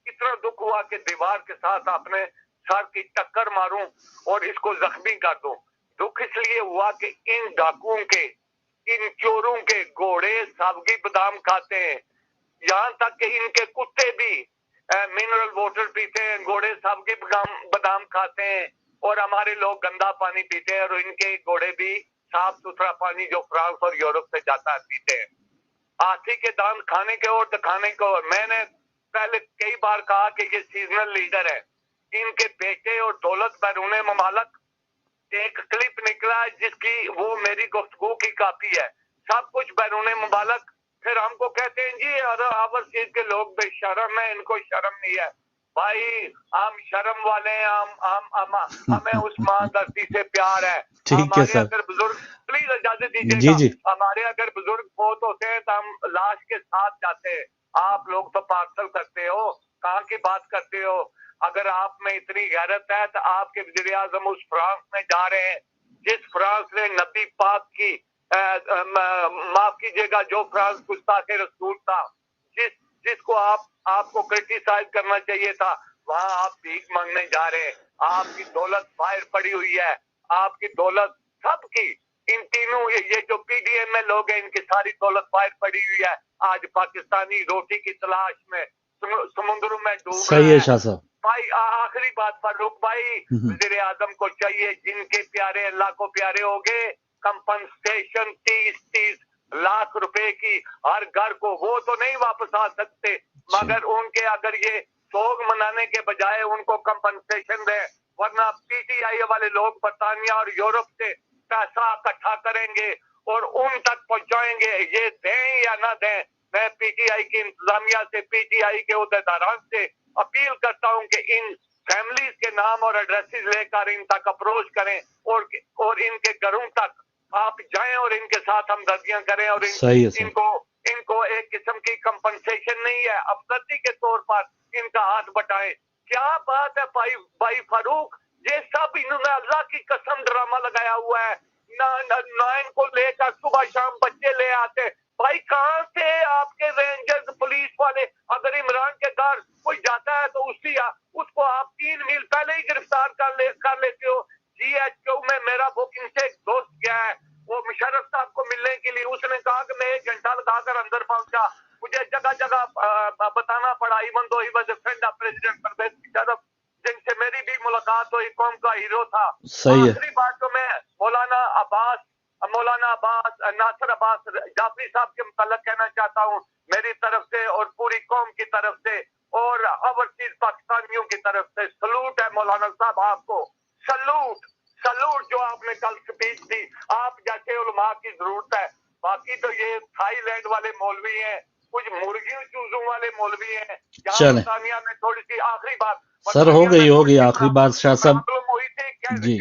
इतना दुख हुआ कि दीवार के साथ अपने सर की टक्कर मारूं और इसको जख्मी कर दूं। दुख इसलिए हुआ कि इन डाकुओं के, इन चोरों के घोड़े साबगी बादाम खाते हैं, यहाँ तक कि इनके कुत्ते भी मिनरल वाटर पीते हैं, घोड़े साबगी बादाम खाते हैं, और हमारे लोग गंदा पानी पीते हैं, और इनके घोड़े भी साफ सुथरा पानी जो फ्रांस और यूरोप से जाता है पीते हैं। हाथी के दांत खाने के और दिखाने को। मैंने पहले कई बार कहा कि ये सीजनल लीडर है, इनके बेटे और दौलत बैरून ममालिक। एक क्लिप निकला है जिसकी वो मेरी गुफ्तगू की कापी है, सब कुछ बैरून ममालिक। फिर हमको कहते हैं जी ओवरसीज के लोग बेशर्म है, इनको शर्म नहीं है। भाई हम शर्म वाले हैं, हमें उस मां धरती से प्यार है। ठीक है सर। अगर बुजुर्ग, प्लीज इजाजत जी दीजिएगा, जी। हमारे अगर बुजुर्ग बहुत होते हैं तो हम लाश के साथ जाते हैं। आप लोग तो पार्सल करते हो, कहाँ की बात करते हो? अगर आप में इतनी गैरत है तो आपके वज़ीर आज़म उस फ्रांस में जा रहे हैं जिस फ्रांस ने नबी पाक की माफ कीजिएगा, जो फ्रांस गुस्ताखे रसूल था, जिसको आपको क्रिटिसाइज करना चाहिए था, वहां आप भीख मांगने जा रहे हैं। आपकी दौलत बाहर पड़ी हुई है, आपकी दौलत सबकी, इन तीनों ये जो पीडीएम में लोग हैं, इनकी सारी दौलत बाहर पड़ी हुई है। आज पाकिस्तानी रोटी की तलाश में समुद्रों में डूब सही रहा है है। शाह साहब। भाई आखिरी बात फारूक भाई, वज़ीर आज़म को चाहिए, जिनके प्यारे अल्लाह को प्यारे हो गए, कंपनसेशन 30 लाख रुपए की हर घर को, वो तो नहीं वापस आ सकते, मगर उनके अगर ये सोग मनाने के बजाय उनको कंपनसेशन दे, वरना पीटीआई वाले लोग बरतानिया और यूरोप से पैसा इकट्ठा करेंगे और उन तक पहुंचाएंगे। ये दें या ना दें, मैं पीटीआई की इंतजामिया से, पीटीआई के उहदेदारान से अपील करता हूं कि इन फैमिलीज के नाम और एड्रेसेस लेकर इन तक अप्रोच करें और इनके घरों तक आप जाएं और इनके साथ हमदर्दियां करें और इनको एक किस्म की कंपनसेशन नहीं है, हमदर्दी के तौर पर इनका हाथ बटाएं। क्या बात है भाई फारूक, ये सब इन्होंने अल्लाह की कसम ड्रामा लगाया हुआ है। ना इनको लेकर सुबह शाम बच्चे ले आते। भाई कहाँ से आपके रेंजर्स पुलिस वाले, अगर इमरान के घर कोई जाता है तो उसको आप 3 मील पहले ही गिरफ्तार कर लेते हो। GHQ में मेरा बुकिंग से एक दोस्त गया है, वो मुशर्रफ साहब को मिलने के लिए, उसने कहा कि मैं 1 घंटा लगाकर अंदर पहुंचा, मुझे जगह जगह बताना पड़ा, even though he was a friend of president Pervez Musharraf, जिनसे मेरी भी मुलाकात हुई, कौम का हीरो था। आखिरी बात तो मैं मौलाना अब्बास नासिर अब्बास जाफरी साहब के मुताल्लिक कहना चाहता हूँ, मेरी तरफ से और पूरी कौम की तरफ से और ओवरसीज पाकिस्तानियों की तरफ से सलूट है मौलाना साहब, आपको सलूट जो आपने कल स्पीच दी। आप जैसे उलमा की जरूरत है, बाकी तो ये थाईलैंड वाले मौलवी हैं, कुछ मुर्गियों चूजों वाले मौलवी हैं। बरतानिया में थोड़ी सी आखिरी बात सर, होगी आखिरी बात शाह साहब जी।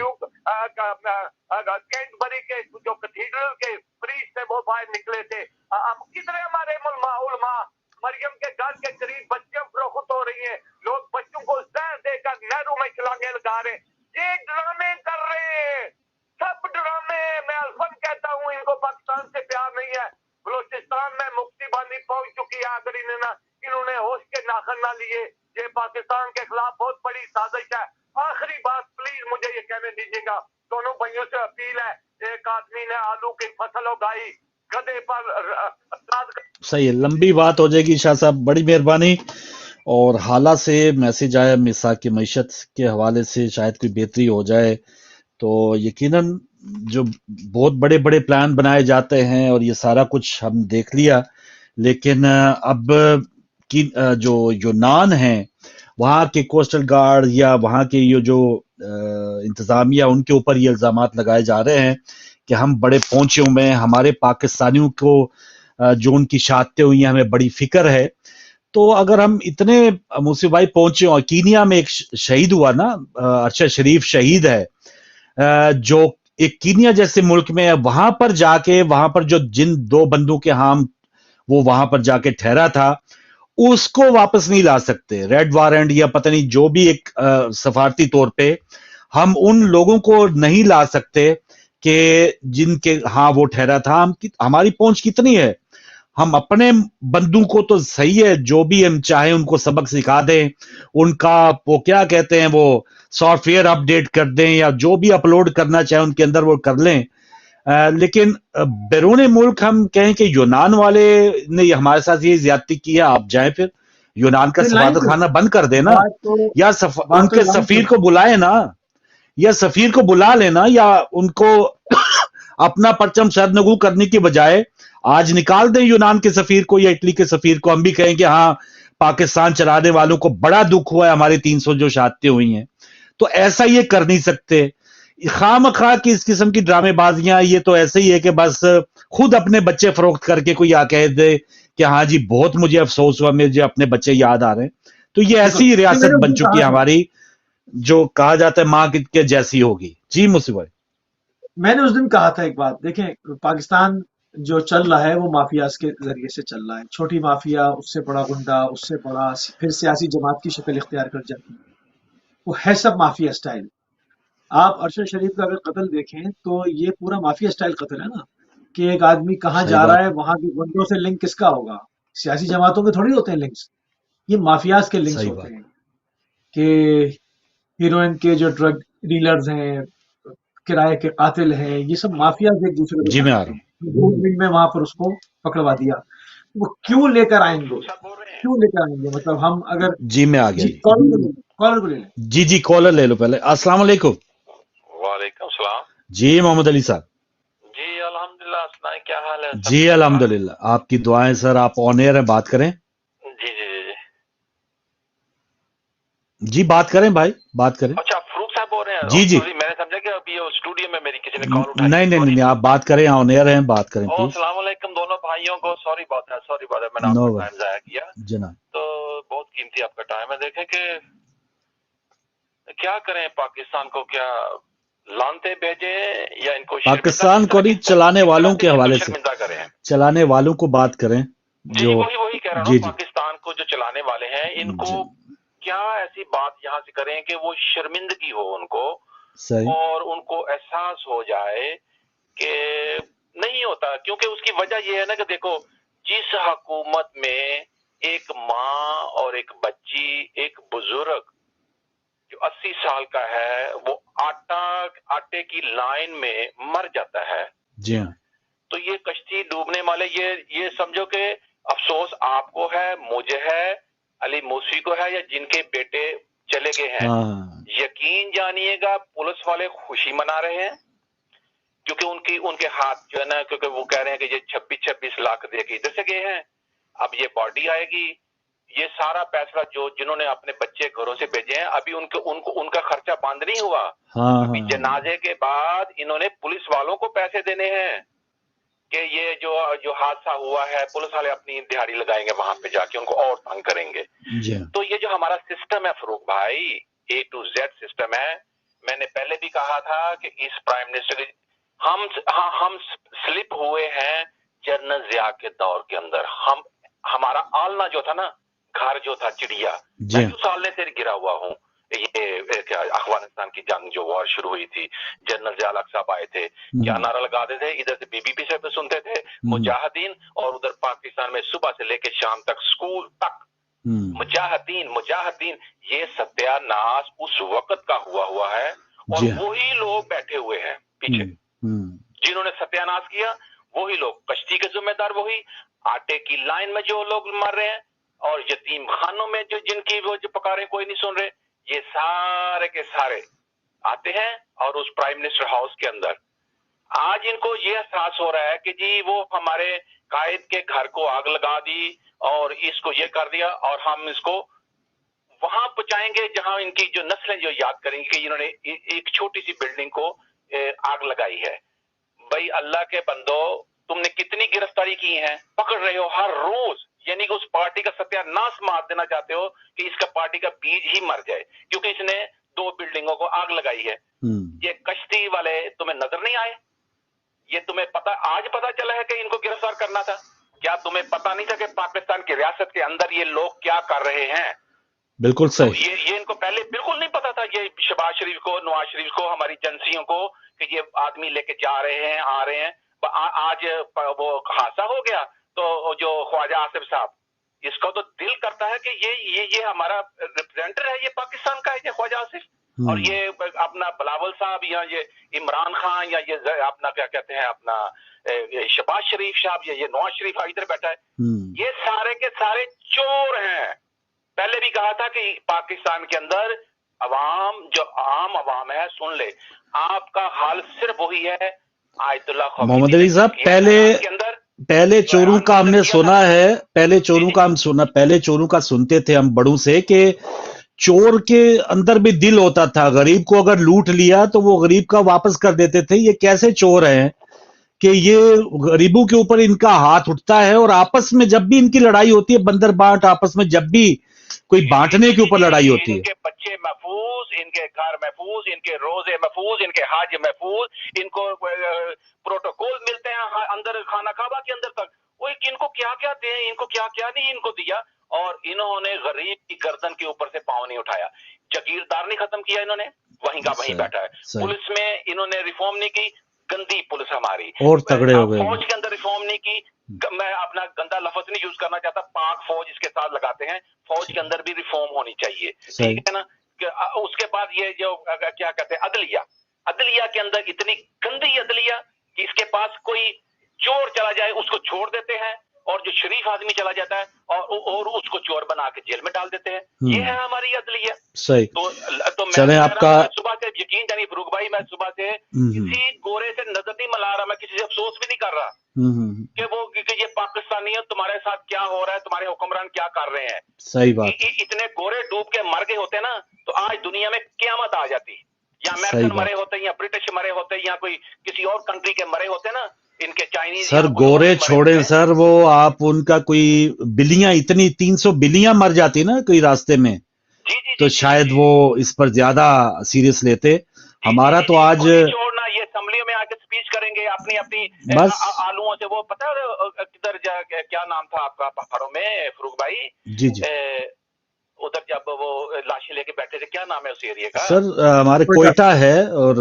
कैंटबरी के जो कैथेड्रल के प्रीस्ट थे वो बाहर निकले थे। कितने हमारे उलमा मरियम के घर के करीब बच्चियां फरोख्त हो रही हैं, लोग बच्चों को जहर देकर नहरों में छलांगे लगा रहे हैं। ये ड्रामे कर रहे हैं, सब ड्रामे। मैं अल्फन कहता हूँ, इनको पाकिस्तान से प्यार नहीं है। बलोचिस्तान में मुफ्ती बानी पहुंच चुकी है, अगर इन्होंने होश के नाखन ना लिए, ये पाकिस्तान के खिलाफ बहुत बड़ी साजिश है। आखिरी बात प्लीज मुझे ये कहने दीजिएगा, दोनों भाइयों से अपील है, एक आदमी ने आलू की फसल उगाई, गधे पर सही है, लंबी बात हो जाएगी शाह साहब, बड़ी मेहरबानी। और हालात से मैसेज आया मिसाक की मईशत के हवाले से शायद कोई बेहतरी हो जाए, तो यकीनन जो बहुत बड़े बड़े प्लान बनाए जाते हैं और ये सारा कुछ हम देख लिया, लेकिन अब की जो यूनान है वहाँ के कोस्टल गार्ड या वहाँ के ये जो इंतजामिया, उनके ऊपर ये इल्जामात लगाए जा रहे हैं कि हम बड़े पहुंचे हुए हैं, हमारे पाकिस्तानियों को जो उनकी शहादतें हुई हैं हमें बड़ी फिक्र है। तो अगर हम इतने मुसीब भाई पहुंचे, और कीनिया में एक शहीद हुआ ना, अरशद शरीफ शहीद है, जो एक कीनिया जैसे मुल्क में है, वहां पर जाके वहां पर जो जिन दो बंदों के हम वो वहां पर जाके ठहरा था, उसको वापस नहीं ला सकते। रेड वारंट या पता नहीं जो भी एक सफारती तौर पे हम उन लोगों को नहीं ला सकते कि जिनके हाँ वो ठहरा था। हमारी पहुंच कितनी है, हम अपने बंदू को तो सही है, जो भी हम चाहे उनको सबक सिखा दें, उनका वो क्या कहते हैं वो सॉफ्टवेयर अपडेट कर दें या जो भी अपलोड करना चाहे उनके अंदर वो कर लें। लेकिन बैरून मुल्क हम कहें कि यूनान वाले ने हमारे साथ ये ज्यादती की है, आप जाएं फिर यूनान का सफारत खाना बंद कर देना, या उनके सफीर को बुलाए ना, या सफीर को बुला लेना, या उनको अपना परचम सरनगू करने की बजाय आज निकाल दें यूनान के सफीर को या इटली के सफीर को। हम भी कहें कि हाँ पाकिस्तान चलाने वालों को बड़ा दुख हुआ है, हमारी 300 जो शहादतें हुई हैं। तो ऐसा ये कर नहीं सकते। खामखा की इस किस्म की ड्रामेबाजियां, ये तो ऐसे ही है कि बस खुद अपने बच्चे फरोख्त करके कोई आ कह दे कि हाँ जी बहुत मुझे अफसोस हुआ, मुझे अपने बच्चे याद आ रहे हैं। तो ये ऐसी रियासत बन चुकी है हमारी, जो कहा जाता है माँ के जैसी होगी। जी मुसीब भाई, मैंने उस दिन कहा था एक बात, देखें पाकिस्तान जो चल रहा है वो माफियाज के जरिए से चल रहा है। छोटी माफिया, उससे बड़ा गुंडा, उससे बड़ा फिर सियासी जमात की शक्ल इख्तियार कर जाती है। वो है सब माफिया स्टाइल। आप अरशद शरीफ का अगर कत्ल देखें तो ये पूरा माफिया स्टाइल कत्ल है ना, कि एक आदमी कहाँ जा रहा है, वहां के गुंडों से लिंक किसका होगा? सियासी जमातों के थोड़ी होते हैं लिंक्स, ये माफियाज के लिंक्स होते हैं कि हीरोइन के जो ड्रग डीलर्स हैं, किराए के कातिल हैं, ये सब माफियाज एक दूसरे जी मैं आ रहा हूँ। में वहां पर उसको पकड़वा दिया। वो क्यों लेकर आएंगे, क्यों लेकर आएंगे? मतलब हम अगर जी मैं आ गया, कॉलर को ले लें। जी कॉलर ले लो पहले। अस्सलाम वालेकुम। वालेकुम सलाम। जी मोहम्मद अली साहब। जी अल्हम्दुलिल्लाह, सुनाए क्या हाल है? जी अल्हम्दुलिल्लाह, आपकी दुआएं सर। आप ऑन एयर हैं, बात करें। जी जी जी जी जी बात करें भाई, बात करें। अच्छा, फरूक साहब बोल रहे हैं? जी जी, मैंने समझा कि अभी स्टूडियो में मेरी किसी ने कॉल उठाई। नहीं, आप बात करें, ऑन एयर हैं, बात करें प्लीज। अस्सलाम वालेकुम दोनों भाइयों को। सॉरी बात है, मैंने आपका टाइम जाया किया जनाब। तो बहुत कीमती आपका टाइम है। देखें कि क्या करें, पाकिस्तान को क्या लानते भेजे या इनको पाकिस्तान को नहीं, चलाने वालों के हवाले से, चलाने वालों को बात करें। जो वही कह रहा हूँ, पाकिस्तान को जो चलाने वाले हैं इनको क्या ऐसी बात यहाँ से करें कि वो शर्मिंदगी हो उनको, और उनको एहसास हो जाए कि नहीं होता। क्योंकि उसकी वजह ये है ना कि देखो, जिस हुकूमत में एक माँ और एक बच्ची, एक बुजुर्ग जो 80 साल का है, वो आटे की लाइन में मर जाता है, जी हाँ, तो ये कश्ती डूबने वाले, ये समझो कि अफसोस आपको है, मुझे है, अली मूसी को है, या जिनके बेटे चले गए हैं। यकीन जानिएगा पुलिस वाले खुशी मना रहे हैं, क्योंकि उनके हाथ जो है ना, क्योंकि वो कह रहे हैं कि ये 26 लाख दे के इधर से गए हैं, अब ये बॉडी आएगी, ये सारा पैसा जो जिन्होंने अपने बच्चे घरों से भेजे हैं, अभी उनका खर्चा बंद नहीं हुआ। अभी जनाजे के बाद इन्होंने पुलिस वालों को पैसे देने हैं कि ये जो हादसा हुआ है, पुलिस वाले अपनी दिहाड़ी लगाएंगे वहां पे जाके, उनको और तंग करेंगे। तो ये जो हमारा सिस्टम है फरूक भाई, A to Z सिस्टम है। मैंने पहले भी कहा था कि इस प्राइम मिनिस्टर के हम स्लिप हुए हैं जनरल जिया के दौर के अंदर। हमारा आलना जो था ना, घर जो था चिड़िया, मैं सालने से गिरा हुआ हूँ। ये क्या अफगानिस्तान की जंग जो वॉर शुरू हुई थी, जनरल जिया साहब आए थे, क्या नारा लगाते थे, इधर से बीबीपी से तो सुनते थे मुजाहिदीन, और उधर पाकिस्तान में सुबह से लेके शाम तक स्कूल तक मुजाहिदीन। ये सत्यानाश उस वक्त का हुआ है, और वही लोग बैठे हुए हैं पीछे जिन्होंने सत्यानाश किया, वही लोग, कश्ती के जिम्मेदार वही, आटे की लाइन में जो लोग मर रहे हैं, और यतीम खानों में जिनकी वो जो पुकारे कोई नहीं सुन रहे, ये सारे के सारे आते हैं और उस प्राइम मिनिस्टर हाउस के अंदर आज इनको ये एहसास हो रहा है कि जी वो हमारे कायद के घर को आग लगा दी और इसको ये कर दिया और हम इसको वहां पहुंचाएंगे जहां इनकी जो नस्लें जो याद करेंगी कि इन्होंने एक छोटी सी बिल्डिंग को आग लगाई है। भाई अल्लाह के बंदो, तुमने कितनी गिरफ्तारी की है, पकड़ रहे हो हर रोज, यानी कि उस पार्टी का सत्यानाश मार देना चाहते हो कि इसका पार्टी का बीज ही मर जाए क्योंकि इसने 2 बिल्डिंगों को आग लगाई है। ये कश्ती वाले तुम्हें नजर नहीं आए? ये तुम्हें आज पता चला है कि इनको गिरफ्तार करना था? क्या तुम्हें पता नहीं था कि पाकिस्तान की रियासत के अंदर ये लोग क्या कर रहे हैं? बिल्कुल सही। तो ये इनको पहले बिल्कुल नहीं पता था, ये शहबाज शरीफ को, नवाज शरीफ को, हमारी एजेंसियों को, कि ये आदमी लेके जा रहे हैं, आ रहे हैं। आज वो हादसा हो गया तो जो ख्वाजा आसिफ साहब, इसका तो दिल करता है कि ये हमारा रिप्रेजेंटेटिव है, ये पाकिस्तान का है, ये ख्वाजा आसिफ, और ये अपना बिलावल साहब या ये इमरान खान या ये अपना क्या कहते हैं अपना शहबाज शरीफ साहब या ये नवाज शरीफ इधर बैठा है, ये सारे के सारे चोर हैं। पहले भी कहा था कि पाकिस्तान के अंदर अवाम, जो आम अवाम है, सुन ले, आपका हाल सिर्फ वही है आयतुल्लाह मोहम्मद अली साहब, पहले चोरों का हमने सुना है, पहले चोरों का सुनते थे हम बड़ों से कि चोर के अंदर भी दिल होता था, गरीब को अगर लूट लिया तो वो गरीब का वापस कर देते थे। ये कैसे चोर हैं कि ये गरीबों के ऊपर इनका हाथ उठता है और आपस में जब भी इनकी लड़ाई होती है, बंदर बांट, आपस में जब भी कोई बांटने के ऊपर लड़ाई होती है, इनके बच्चे महफूज, इनके घर महफूज, इनके रोजे महफूज, इनके हज महफूज, इनको प्रोटोकॉल मिलते हैं अंदर खाना काबा के अंदर तक। वो इनको क्या क्या दें, इनको क्या क्या नहीं इनको दिया, और इन्होंने गरीब की गर्दन के ऊपर से पांव नहीं उठाया। जागीरदार नहीं खत्म किया इन्होंने, वहीं का वहीं बैठा है। पुलिस में इन्होंने रिफॉर्म नहीं की, गंदी पुलिस हमारी, और तगड़े हो गए। फौज के अंदर रिफॉर्म नहीं की, मैं अपना गंदा लफ्ज नहीं यूज करना चाहता, पाक फौज इसके साथ लगाते हैं, फौज के अंदर भी रिफॉर्म होनी चाहिए, ठीक है ना। उसके बाद ये जो क्या कहते हैं अदलिया के अंदर इतनी गंदी अदलिया कि इसके पास कोई चोर चला जाए उसको छोड़ देते हैं, और जो शरीफ आदमी चला जाता है और उसको चोर बना के जेल में डाल देते हैं। ये है हमारी अदलिया। सही। तो मैं आपका सुबह से यकीन जानी फरूक भाई, मैं सुबह से किसी गोरे से नजर नहीं मिला रहा, मैं किसी से अफसोस भी नहीं कर रहा कि ये पाकिस्तानी है, तुम्हारे साथ क्या हो रहा है, तुम्हारे हुक्मरान क्या कर रहे हैं। सही बात। इतने गोरे डूब के मर गए होते ना तो आज दुनिया में क़यामत आ जाती, या अमेरिकन मरे होते, या ब्रिटिश मरे होते, या कोई किसी और कंट्री के मरे होते ना, इनके चाइनीज। सर गोरे छोड़े सर, वो आप उनका कोई बिल्लियां, इतनी 300 बिल्लियां मर जाती ना कोई रास्ते में, तो शायद वो इस पर ज्यादा सीरियस लेते। हमारा तो आज छोड़ना, ये असेंबलियों में आके स्पीच करेंगे अपनी बस आलुओं से, वो पता है किधर क्या नाम था आपका पहाड़ों में फरूक भाई? जी उधर जब वो लाशें लेके बैठे थे, क्या नाम है उस एरिया का? सर हमारे कोयटा है, और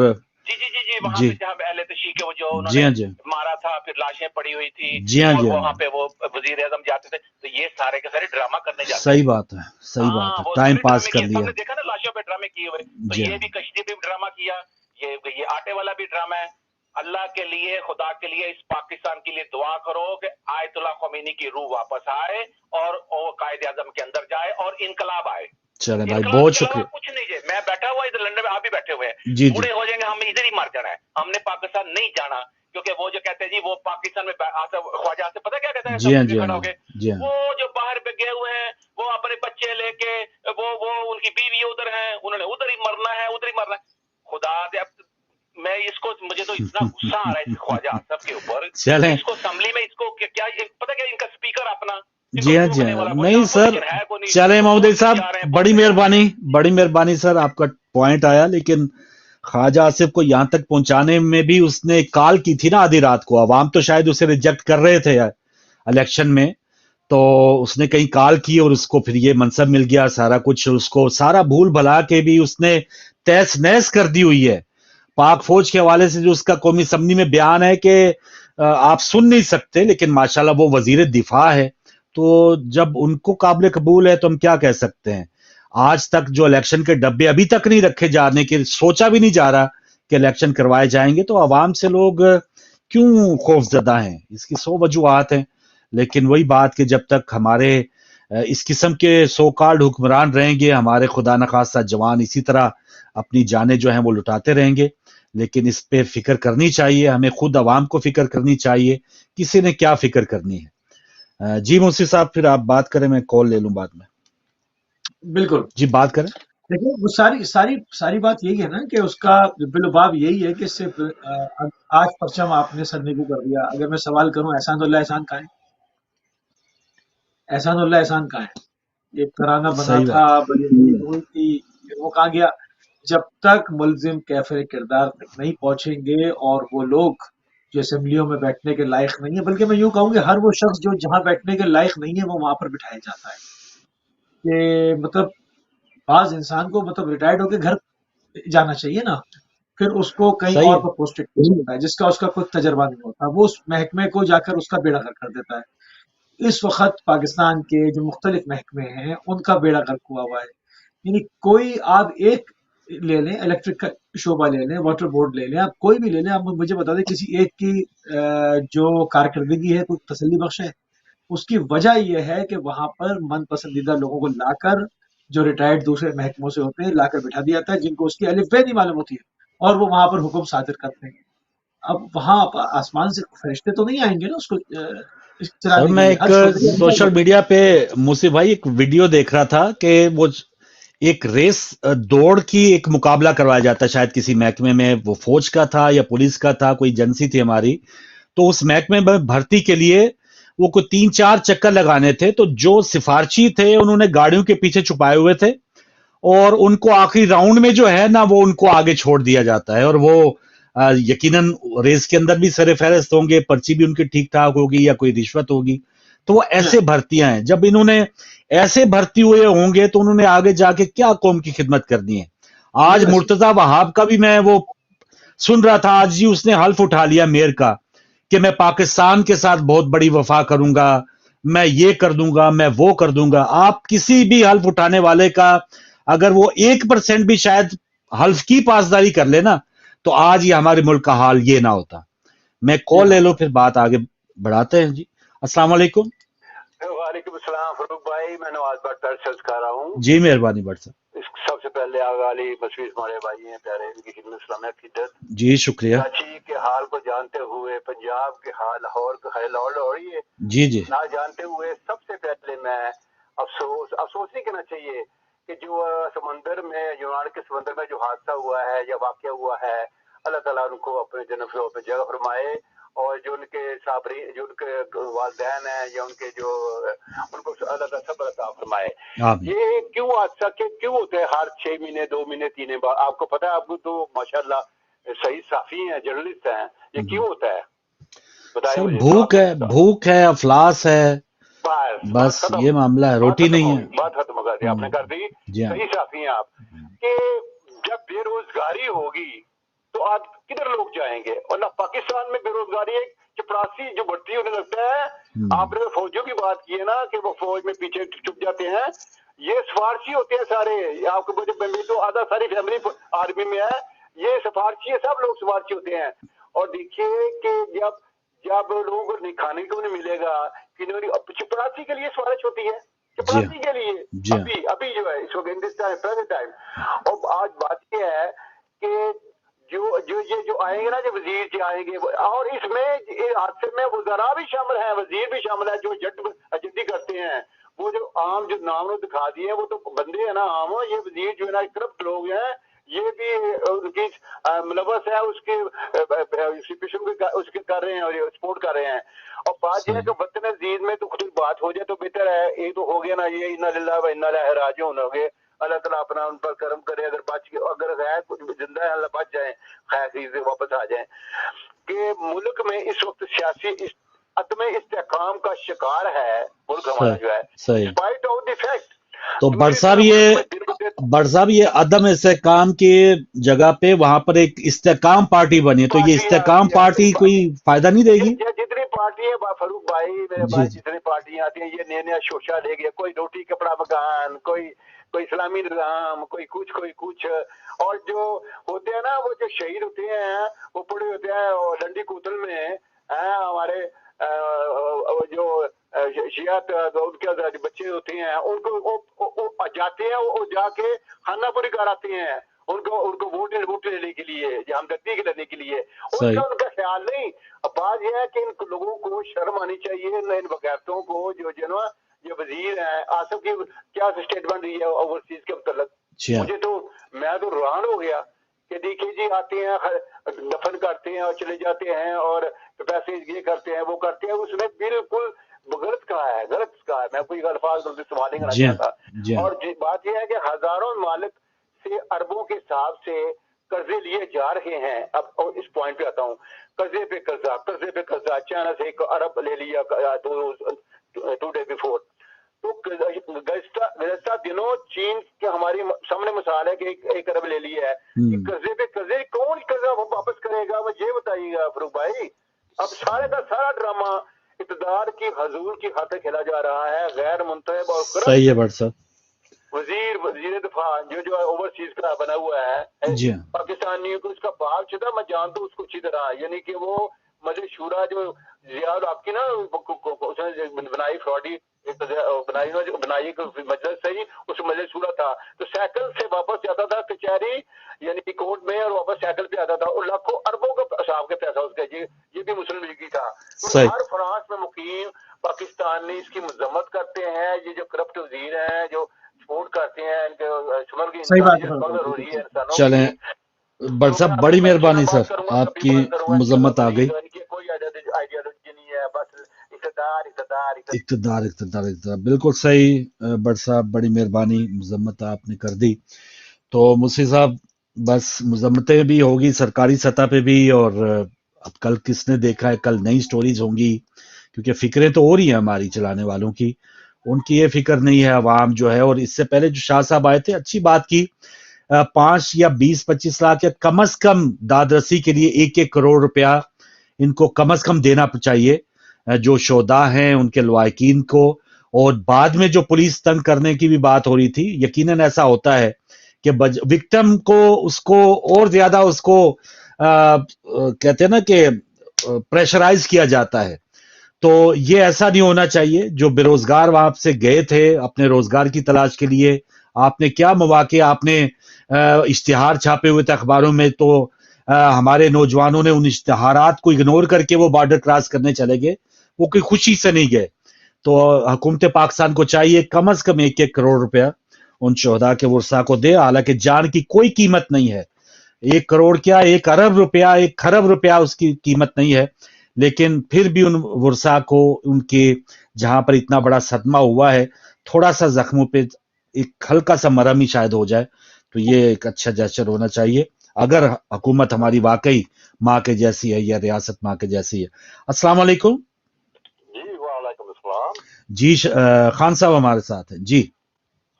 जी वहाँ पे जहाँ अहले तशीह के वो जो उन्होंने मारा था, फिर लाशें पड़ी हुई थी, और वहाँ पे वो वजीर आजम जाते थे, तो ये सारे के सारे ड्रामा करने जाते। सही बात है, टाइम पास कर लिया। देखा ना लाशों पे ड्रामे किए हुए, तो ये भी कश्ती पे ड्रामा किया, ये आटे वाला भी ड्रामा है। अल्लाह के लिए, खुदा के लिए, इस पाकिस्तान के लिए दुआ करो कि आयतुल्लाह खमीनी की रूह वापस आए और कायदे आजम के अंदर जाए और इनकलाब आए। चले भाई, बहुत शुक्रिया। कुछ नहीं है, मैं बैठा हुआ इधर लंदन में, आप भी बैठे हुए हैं, बूढ़े हो जाएंगे, हम इधर ही मर जाना है, हमने पाकिस्तान नहीं जाना, क्योंकि वो जो कहते हैं जी वो पाकिस्तान में ख्वाजा से पता क्या कहता है, वो जो बाहर पे गए हुए हैं, वो अपने बच्चे लेके, वो उनकी बीवी उधर है, उन्होंने उधर ही मरना है, उधर ही मरना है। खुदा दे, मैं इसको, मुझे तो इतना गुस्सा आ रहा है इस ख्वाजा आसिफ के ऊपर। इसको असेंबली में इसको क्या पता क्या, इनका स्पीकर अपना, जी हाँ नहीं सर, चले मोहम्मद साहब, बड़ी मेहरबानी सर, आपका पॉइंट आया। लेकिन ख्वाजा आसिफ को यहाँ तक पहुंचाने में भी उसने कॉल की थी ना आधी रात को, अवाम तो शायद उसे रिजेक्ट कर रहे थे इलेक्शन में, तो उसने कहीं कॉल की और उसको फिर ये मनसब मिल गया, सारा कुछ उसको, सारा भूल भला के भी उसने तहस नहस कर दी हुई है। पाक फौज के हवाले से जो उसका कौमी असम्बली में बयान है कि आप सुन नहीं सकते, लेकिन माशाल्लाह वो वजीर दिफा है, तो जब उनको काबिल कबूल है तो हम क्या कह सकते हैं। आज तक जो इलेक्शन के डब्बे अभी तक नहीं रखे जाने के, सोचा भी नहीं जा रहा कि इलेक्शन करवाए जाएंगे, तो आवाम से लोग क्यों खौफजदा हैं, इसकी 100 वजूहात हैं। लेकिन वही बात कि जब तक हमारे इस किस्म के सो कॉल्ड हुक्मरान रहेंगे, हमारे खुदा न खास्ता जवान इसी तरह अपनी जानें जो हैं वो लुटाते रहेंगे, लेकिन इस पे फिक्र करनी चाहिए, हमें खुद आवाम को फिक्र करनी चाहिए, किसी ने क्या फिक्र करनी है। जी मुंशी साहब, फिर आप बात करें, मैं कॉल ले लूं बाद में। बिल्कुल जी बात करें। देखिए, वो सारी सारी सारी बात यही है ना कि उसका बिलुबाब यही है कि सिर्फ आज परचम आपने सर नीबू कर दिया। अगर मैं सवाल करूं एहसानुल्लाह एहसान कहाँ है? एहसानुल्लाह एहसान कहाँ है? ये तराना बना सही था, बात। बड़ी उम्मीद हुई थी, फिर वो कहाँ गया? जब तक मुलजिम कैफे किरदार तक नहीं पहुंचेंगे और वो लोग जो असेंबलियों में बैठने के लायक नहीं है, बल्कि मैं यूं कहूंगी हर वो शख्स जो जहां बैठने के लायक नहीं है वो वहां पर बिठाया जाता है। कि मतलब बाज इंसान को मतलब रिटायर्ड होकर घर जाना चाहिए ना, फिर उसको कहीं सही और है। पर पोस्टेड किया जाता है जिसका उसका कोई तजर्बा नहीं होता, वो उस महकमे को जाकर उसका बेड़ा गर्क कर देता है। इस वक्त पाकिस्तान के जो मुख्तलिफ महकमे हैं उनका बेड़ा गर्क हुआ हुआ है। यानी कोई आप एक ले लें, इलेक्ट्रिक का शोबा ले लें, वाटर बोर्ड ले लें, आप कोई भी ले लें, आप मुझे बता दें किसी एक की जो कारकर्दगी है कोई तसल्ली बख्श है? उसकी वजह यह है कि वहां पर मन पसंदीदा लोगों को लाकर, जो रिटायर्ड दूसरे महकमों से होते हैं, लाकर बिठा दिया जाता है जिनको उसकी अलिफ बे नहीं मालूम होती है और वो वहां पर हुक्म सादिर करते हैं। अब वहां आसमान से फरिश्ते तो नहीं आएंगे ना उसको सर चलाने के मैं लिए। एक हर चौधरी सोशल मीडिया पे मुसी भाई एक वीडियो देख रहा था कि वो एक रेस दौड़ की एक मुकाबला करवाया जाता है, शायद किसी महकमे में, वो फौज का था या पुलिस का था, कोई एजेंसी थी हमारी। तो उस महकमे में भर्ती के लिए वो कोई 3-4 चक्कर लगाने थे, तो जो सिफारशी थे उन्होंने गाड़ियों के पीछे छुपाए हुए थे और उनको आखिरी राउंड में जो है ना वो उनको आगे छोड़ दिया जाता है और वो यकीनन रेस के अंदर भी सरे फहरिस्त होंगे, पर्ची भी उनकी ठीक ठाक होगी या कोई रिश्वत होगी। तो वो ऐसे भर्तियां हैं, जब इन्होंने ऐसे भर्ती हुए होंगे तो उन्होंने आगे जाके क्या कौम की खिदमत करनी है। आज मुर्तजा वहाब का भी मैं वो सुन रहा था, आज जी उसने हल्फ उठा लिया मेयर का कि मैं पाकिस्तान के साथ बहुत बड़ी वफा करूंगा, मैं ये कर दूंगा, मैं वो कर दूंगा। आप किसी भी हल्फ उठाने वाले का अगर वो 1% भी शायद हल्फ की पासदारी कर लेना तो आज ये हमारे मुल्क का हाल ये ना होता। मैं कॉल ले लो, फिर बात आगे बढ़ाते हैं। जी अस्सलाम वालेकुम। वालेकुम अस्सलाम फरूक भाई, मैं नवाज भट्ट पेड़ से कर रहा हूँ। जी मेहरबानी भट्ट साहब। सबसे पहले आगाली मशवीस हमारे भाई हैं प्यारे, इनकी खिदमत सलामत खिदमत। जी शुक्रिया। कराची के हाल को जानते हुए, पंजाब के हाल, लाहौर का हाल और ये जी जी ना जानते हुए, सबसे पहले मैं अफसोस नहीं करना चाहिए कि जो समंदर में, यूनान के समंदर में जो हादसा हुआ है या वाक़या हुआ है, अल्लाह ताला उनको अपने जन्नत पे जगह फरमाए और जो उनके साबरी, जो उनके वालिदैन हैं या उनके जो, उनको अल्लाह ताला सब्र अता फरमाए। ये क्यों हादसा क्यों होता है हर 6 महीने, 2 महीने, 3 बार? आपको पता है? आपको तो माशाल्लाह सही साफी हैं, जर्नलिस्ट हैं, ये क्यों होता है बताइए सर? मुझे। भूख है, अफलास है, बस ये मामला है, रोटी नहीं है। बात खत्म कर दी आपने, कर दी। सही साफी हैं आप कि जब बेरोजगारी होगी तो आप किधर लोग जाएंगे? और ना पाकिस्तान में बेरोजगारी एक चपरासी जो बढ़ती होने लगता है। आपने फौजियों की बात की है ना कि वो फौज में पीछे छुप जाते हैं, ये सिफारशी होते हैं सारे। आपको मेरी तो आधा सारी फैमिली आर्मी में है, ये सिफारशी है, सब लोग सिफारशी होते हैं। और देखिए कि जब जब लोगों को नहीं खाने को नहीं मिलेगा, चपरासी के लिए सिफारिश होती है, चपरासी के लिए अभी जो है इस वक्त in this time, present time. और आज बात ये है कि जो आएंगे ना, जो वजीर जी आएंगे, और इसमें हादसे में वज़रा भी शामिल है, वजीर भी शामिल है, जो जद्दी करते हैं। वो जो आम जो नाम ने दिखा दिए हैं वो तो बंदे हैं ना आम, ये वजीर जो है ना करप्ट लोग हैं, ये भी उनकी मुलवस है, उसके कर रहे हैं और सपोर्ट कर रहे हैं। और बात यह है कि वतन अजीज में तो खुद बात हो जाए तो बेहतर है। ये तो हो गया ना, ये इन्ना लिल्लाह व इन्ना इलैहि राजिऊन हो गए। अल्लाह ताला अपना उन पर करम करे, अगर बच गए, अगर है कुछ जिंदा है अल्लाह बच जाए, खैर से वापस आ जाए। कि मुल्क में इस वक्त सियासी अदम इस्तेहकाम का शिकार है मुल्क हमारा जो है, स्पाइट ऑफ द फैक्ट। तो बड़ साहब ये अदम इस्तेहकाम के जगह पे वहां पर एक इस्तेहकाम पार्टी बनी, तो ये इस्तेहकाम पार्टी कोई फायदा नहीं देगी? जितनी पार्टी है फरूक भाई, मेरे भाई, जितनी पार्टियां आती हैं ये नया नया शोशा ले गया, कोई रोटी कपड़ा मकान, कोई इस्लामी निजाम, कोई कुछ। और जो होते हैं ना, वो जो शहीद होते हैं वो पड़े होते हैं डंडी कोतल में, हमारे जो शियात उनके बच्चे होते हैं, उनको वो जाते हैं, वो जाके खाना पूरी कराते हैं ان کو ووٹ لینے کے لیے یا ہمدردی لینے کے لیے، ان کا خیال نہیں۔ اب بات یہ ہے کہ ان لوگوں کو شرم آنی چاہیے، ان وکالتوں کو جو یہ وزیر ہیں آصف کی کیا اسٹیٹمنٹ دی ہے اوورسیز کے متعلق، مجھے تو میں تو روحان ہو گیا کہ دیکھیے جی آتے ہیں دفن کرتے ہیں اور چلے جاتے ہیں اور پیسے یہ کرتے ہیں وہ کرتے ہیں، اس نے بالکل غلط کہا ہے، میں کوئی الفاظ استعمال نہیں کرنا چاہتا۔ اور بات یہ ہے کہ ہزاروں ممالک سے اربوں کے حساب سے قرضے لیے جا رہے ہیں۔ اب اس پوائنٹ پہ آتا ہوں، قرضے پہ قرضہ، چائنا سے 1 ارب لے لیا 2 ڈے بیفور۔ تو گزشتہ دنوں چین کے ہماری سامنے مثال ہے کہ 1 ارب لے لیا ہے، قرضے پہ قرضے، کون قرضہ واپس کرے گا؟ مجھے بتائیے گا فاروق بھائی۔ اب سارے کا سارا ڈرامہ اقتدار کی حضور کی خاطر کھیلا جا رہا ہے، غیر منتخب اور صحیح ہے بٹ صاحب وزیر دفاع جو اوورسیز کا بنا ہوا ہے پاکستانی کو، اس کا باپ چدا میں جانتا ہوں اس کو اچھی طرح، یعنی کہ وہ مجلس شورا جو ضیاء آپ کی نا بنائی فراڈی بنائی مجلس سے ہی اس مجلس شورا تھا، تو سائیکل سے واپس جاتا تھا کچہری یعنی کورٹ میں اور واپس سائیکل پہ آتا تھا، اور لاکھوں اربوں کا حساب کے پیسہ اس کا یہ بھی مسلم لیگ کی تھا۔ ہر فرانس میں مقیم پاکستانی اس کی مذمت کرتے ہیں، یہ جو کرپٹ وزیر ہیں جو سپورٹ کرتے ہیں ان کے شمال کی انسانیت ہو رہی ہے انسانوں چلیں بٹ صاحب بڑی مہربانی سر، آپ کی مذمت آ گئی۔ کوئی آئیڈیالوجی نہیں ہے، بس اقتدار بالکل صحیح بٹ صاحب، بڑی مہربانی، مذمت آپ نے کر دی۔ تو مصری صاحب بس مذمتیں بھی ہوگی سرکاری سطح پہ بھی، اور اب کل کس نے دیکھا ہے، کل نئی سٹوریز ہوں گی، کیونکہ فکریں تو ہو رہی ہیں ہماری چلانے والوں کی، ان کی یہ فکر نہیں ہے عوام جو ہے۔ اور اس سے پہلے جو شاہ صاحب آئے تھے اچھی بات کی، 5 یا 20-25 لاکھ یا کم از کم داد رسی کے لیے 1 کروڑ روپیہ ان کو کم از کم دینا چاہیے، جو شہداء ہیں ان کے لواحقین کو۔ اور بعد میں جو پولیس تنگ کرنے کی بھی بات ہو رہی تھی، یقیناً ایسا ہوتا ہے کہ وکٹم کو اس کو اور زیادہ اس کو کہتے ہیں نا کہ پریشرائز کیا جاتا ہے، تو یہ ایسا نہیں ہونا چاہیے۔ جو بے روزگار وہاں سے گئے تھے اپنے روزگار کی تلاش کے لیے، آپ نے کیا مواقع، آپ نے اشتہار چھاپے ہوئے تھے اخباروں میں، تو ہمارے نوجوانوں نے ان اشتہارات کو اگنور کر کے وہ بارڈر کراس کرنے چلے گئے، وہ کوئی خوشی سے نہیں گئے۔ تو حکومت پاکستان کو چاہیے کم از کم 1 کروڑ روپیہ ان شہداء کے ورثاء کو دے، حالانکہ جان کی کوئی قیمت نہیں ہے۔ 1 کروڑ کیا، 1 ارب روپیہ، 1 خرب روپیہ اس کی قیمت نہیں ہے، لیکن پھر بھی ان ورثاء کو ان کے جہاں پر اتنا بڑا صدمہ ہوا ہے، تھوڑا سا زخموں پہ ایک ہلکا سا مرہم ہی شاید ہو جائے، تو یہ ایک اچھا جیسچر ہونا چاہیے اگر حکومت ہماری واقعی ماں کے جیسی ہے یا ریاست ماں کے جیسی ہے۔ السلام علیکم۔ جی وعلیکم السلام۔ جی خان صاحب ہمارے ساتھ ہیں جی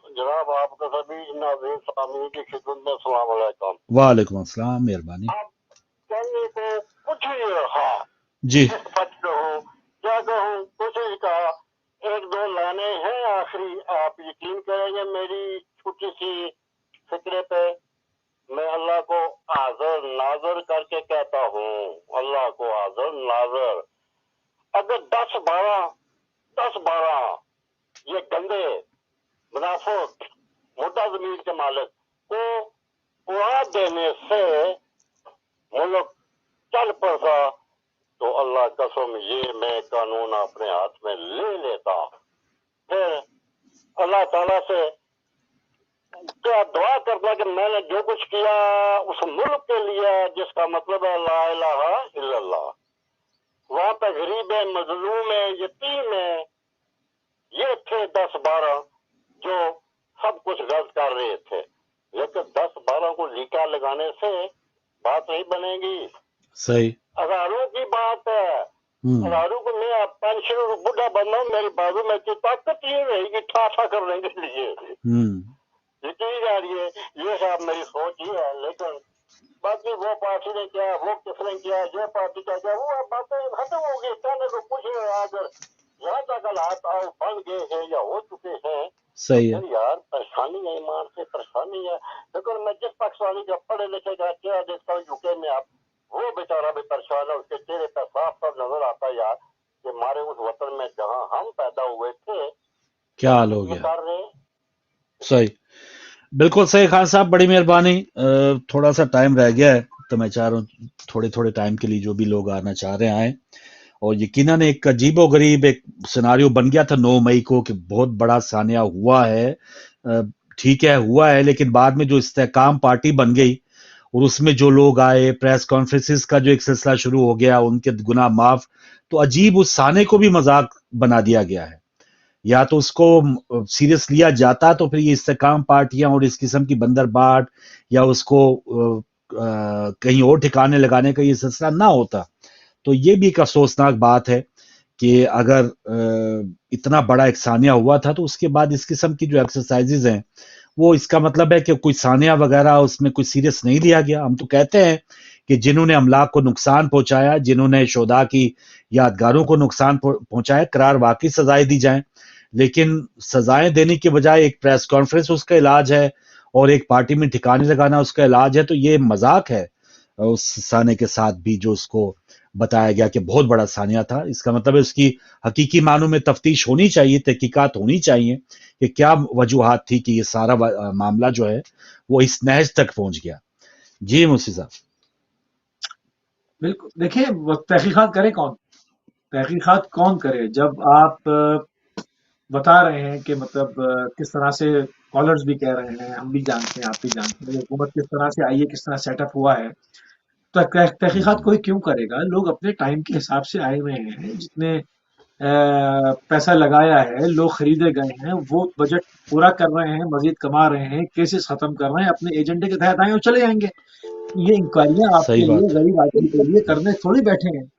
جناب، آپ کا سبھی ناظرین سامعین کی خدمت میں السلام علیکم۔ وعلیکم السلام، مہربانی۔ کہنے کو کچھ ہی رہا جی کیا کہوں، کچھ ہی کہا، 1-2 لائنیں ہیں آخری، آپ یقین کریں گے میری چھوٹی سی فکرے پہ میں اللہ کو حاضر ناظر کر کے کہتا ہوں، اللہ کو حاضر ناظر، اگر 10-12 یہ گندے منافق مردہ ضمیر کے مالک کو اڑا دینے سے ملک چل پڑتا تو اللہ قسم یہ میں قانون اپنے ہاتھ میں لے لیتا، پھر اللہ تعالیٰ سے کیا دعا کرتا کہ میں نے جو کچھ کیا اس ملک کے لیے جس کا مطلب ہے لا الہ الا اللہ، وہاں پہ غریب ہے، مظلوم ہے، یتیم ہے، یہ تھے 10-12 جو سب کچھ غلط کر رہے تھے، لیکن 10-12 کو لیکا لگانے سے بات نہیں بنے گی۔ صحیح، ہزاروں کی بات ہے، ہزاروں کو میں پینشن بڈھا بننا ہوں، میرے بازو میں کی طاقت یہ رہے گی ٹھاٹھا کرنے کے لیے، یقین جا رہی ہے، یہ صاحب میری سوچ ہی ہے۔ لیکن باقی وہ پارٹی نے کیا، وہ کس نے کیا، یہ پارٹی کا کیا، وہ باتیں ختم ہو گئی، کہنے کو کچھ نہیں رہا۔ اگر یہاں تک حالات بن گئے ہیں یا ہو چکے ہیں، صحیح ہے یار پریشانی ہے، ایمان سے پریشانی ہے۔ لیکن میں جس پاکستانی کا پڑھے لکھے کا چہرہ دیکھتا ہوں یوکے میں، آپ وہ بیچارہ بھی پریشان ہے، اس کے چہرے پہ صاف صاف نظر آتا ہے یار کہ ہمارے اس وطن میں جہاں ہم پیدا ہوئے تھے کیا حال ہو گیا۔ کر رہے صحیح، बिल्कुल सही खान साहब, बड़ी मेहरबानी। थोड़ा सा टाइम रह गया है तो मैं चाह रहा हूँ थोड़े थोड़े टाइम के लिए जो भी लोग आना चाह रहे हैं आए। और यकीनन एक अजीबोगरीब एक सिनारियो बन गया था 9 मई को कि बहुत बड़ा सानिया हुआ है। ठीक है हुआ है, लेकिन बाद में जो इस्तेहकाम पार्टी बन गई और उसमें जो लोग आए, प्रेस कॉन्फ्रेंसिस का जो एक सिलसिला शुरू हो गया, उनके गुनाह माफ, तो अजीब उस साने को भी मजाक बना दिया गया है। या तो उसको सीरियस लिया जाता तो फिर ये इस्तेकाम पार्टियां और इस किस्म की बंदरबाट या उसको कहीं और ठिकाने लगाने का ये सिलसिला ना होता। तो ये भी एक अफसोसनाक बात है कि अगर इतना बड़ा एक सानिया हुआ था तो उसके बाद इस किस्म की जो एक्सरसाइजेज हैं वो इसका मतलब है कि कोई सानिया वगैरह उसमें कोई सीरियस नहीं लिया गया। हम तो कहते हैं कि जिन्होंने अमलाक को नुकसान पहुंचाया, जिन्होंने शोधा की यादगारों को नुकसान पहुंचाया, करार वाकई सजाएं दी जाएं, लेकिन सजाएं देने के बजाय एक प्रेस कॉन्फ्रेंस उसका इलाज है और एक पार्टी में ठिकाने लगाना उसका इलाज है। तो ये मजाक है उस साने के साथ भी जो उसको बताया गया कि बहुत बड़ा सानिया था। इसका मतलब है उसकी हकीकी मानों में तफ्तीश होनी चाहिए, तहकीकात होनी चाहिए कि क्या वजूहात थी कि ये सारा मामला जो है वो इस नहज तक पहुंच गया। जी मुंशी साहब। बिल्कुल, देखिए तहकीकात करे कौन, तहकीकात कौन करे जब आप बता रहे हैं कि मतलब किस तरह से कॉलर्स भी कह रहे हैं, हम भी जानते हैं, आप भी जानते हैं हुकूमत किस तरह से आई है, किस तरह सेटअप हुआ है। तो तहकीकात कोई क्यों करेगा? लोग अपने टाइम के हिसाब से आए हुए हैं, जितने पैसा लगाया है, लोग खरीदे गए हैं, वो बजट पूरा कर रहे हैं, मजीद कमा रहे हैं, केसेस खत्म कर रहे हैं, अपने एजेंडे के तहत आए और चले जाएंगे। ये इंक्वायरियां आपके लिए, गरीब आदमी के लिए करने थोड़ी बैठे हैं।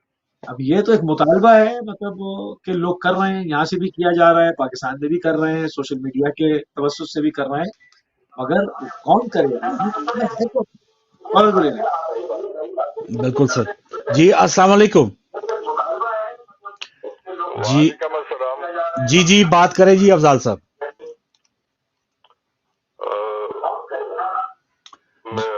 अब ये तो एक मुतालबा है, मतलब कि लोग कर रहे हैं, यहाँ से भी किया जा रहा है, पाकिस्तान में भी कर रहे हैं, सोशल मीडिया के तवज्जुह से भी कर रहे हैं, मगर कौन करेगा? है तो कौन बोलेगा? बिल्कुल सर। जी अस्सलाम वालेकुम। जी जी बात करें जी अफजाल साहब।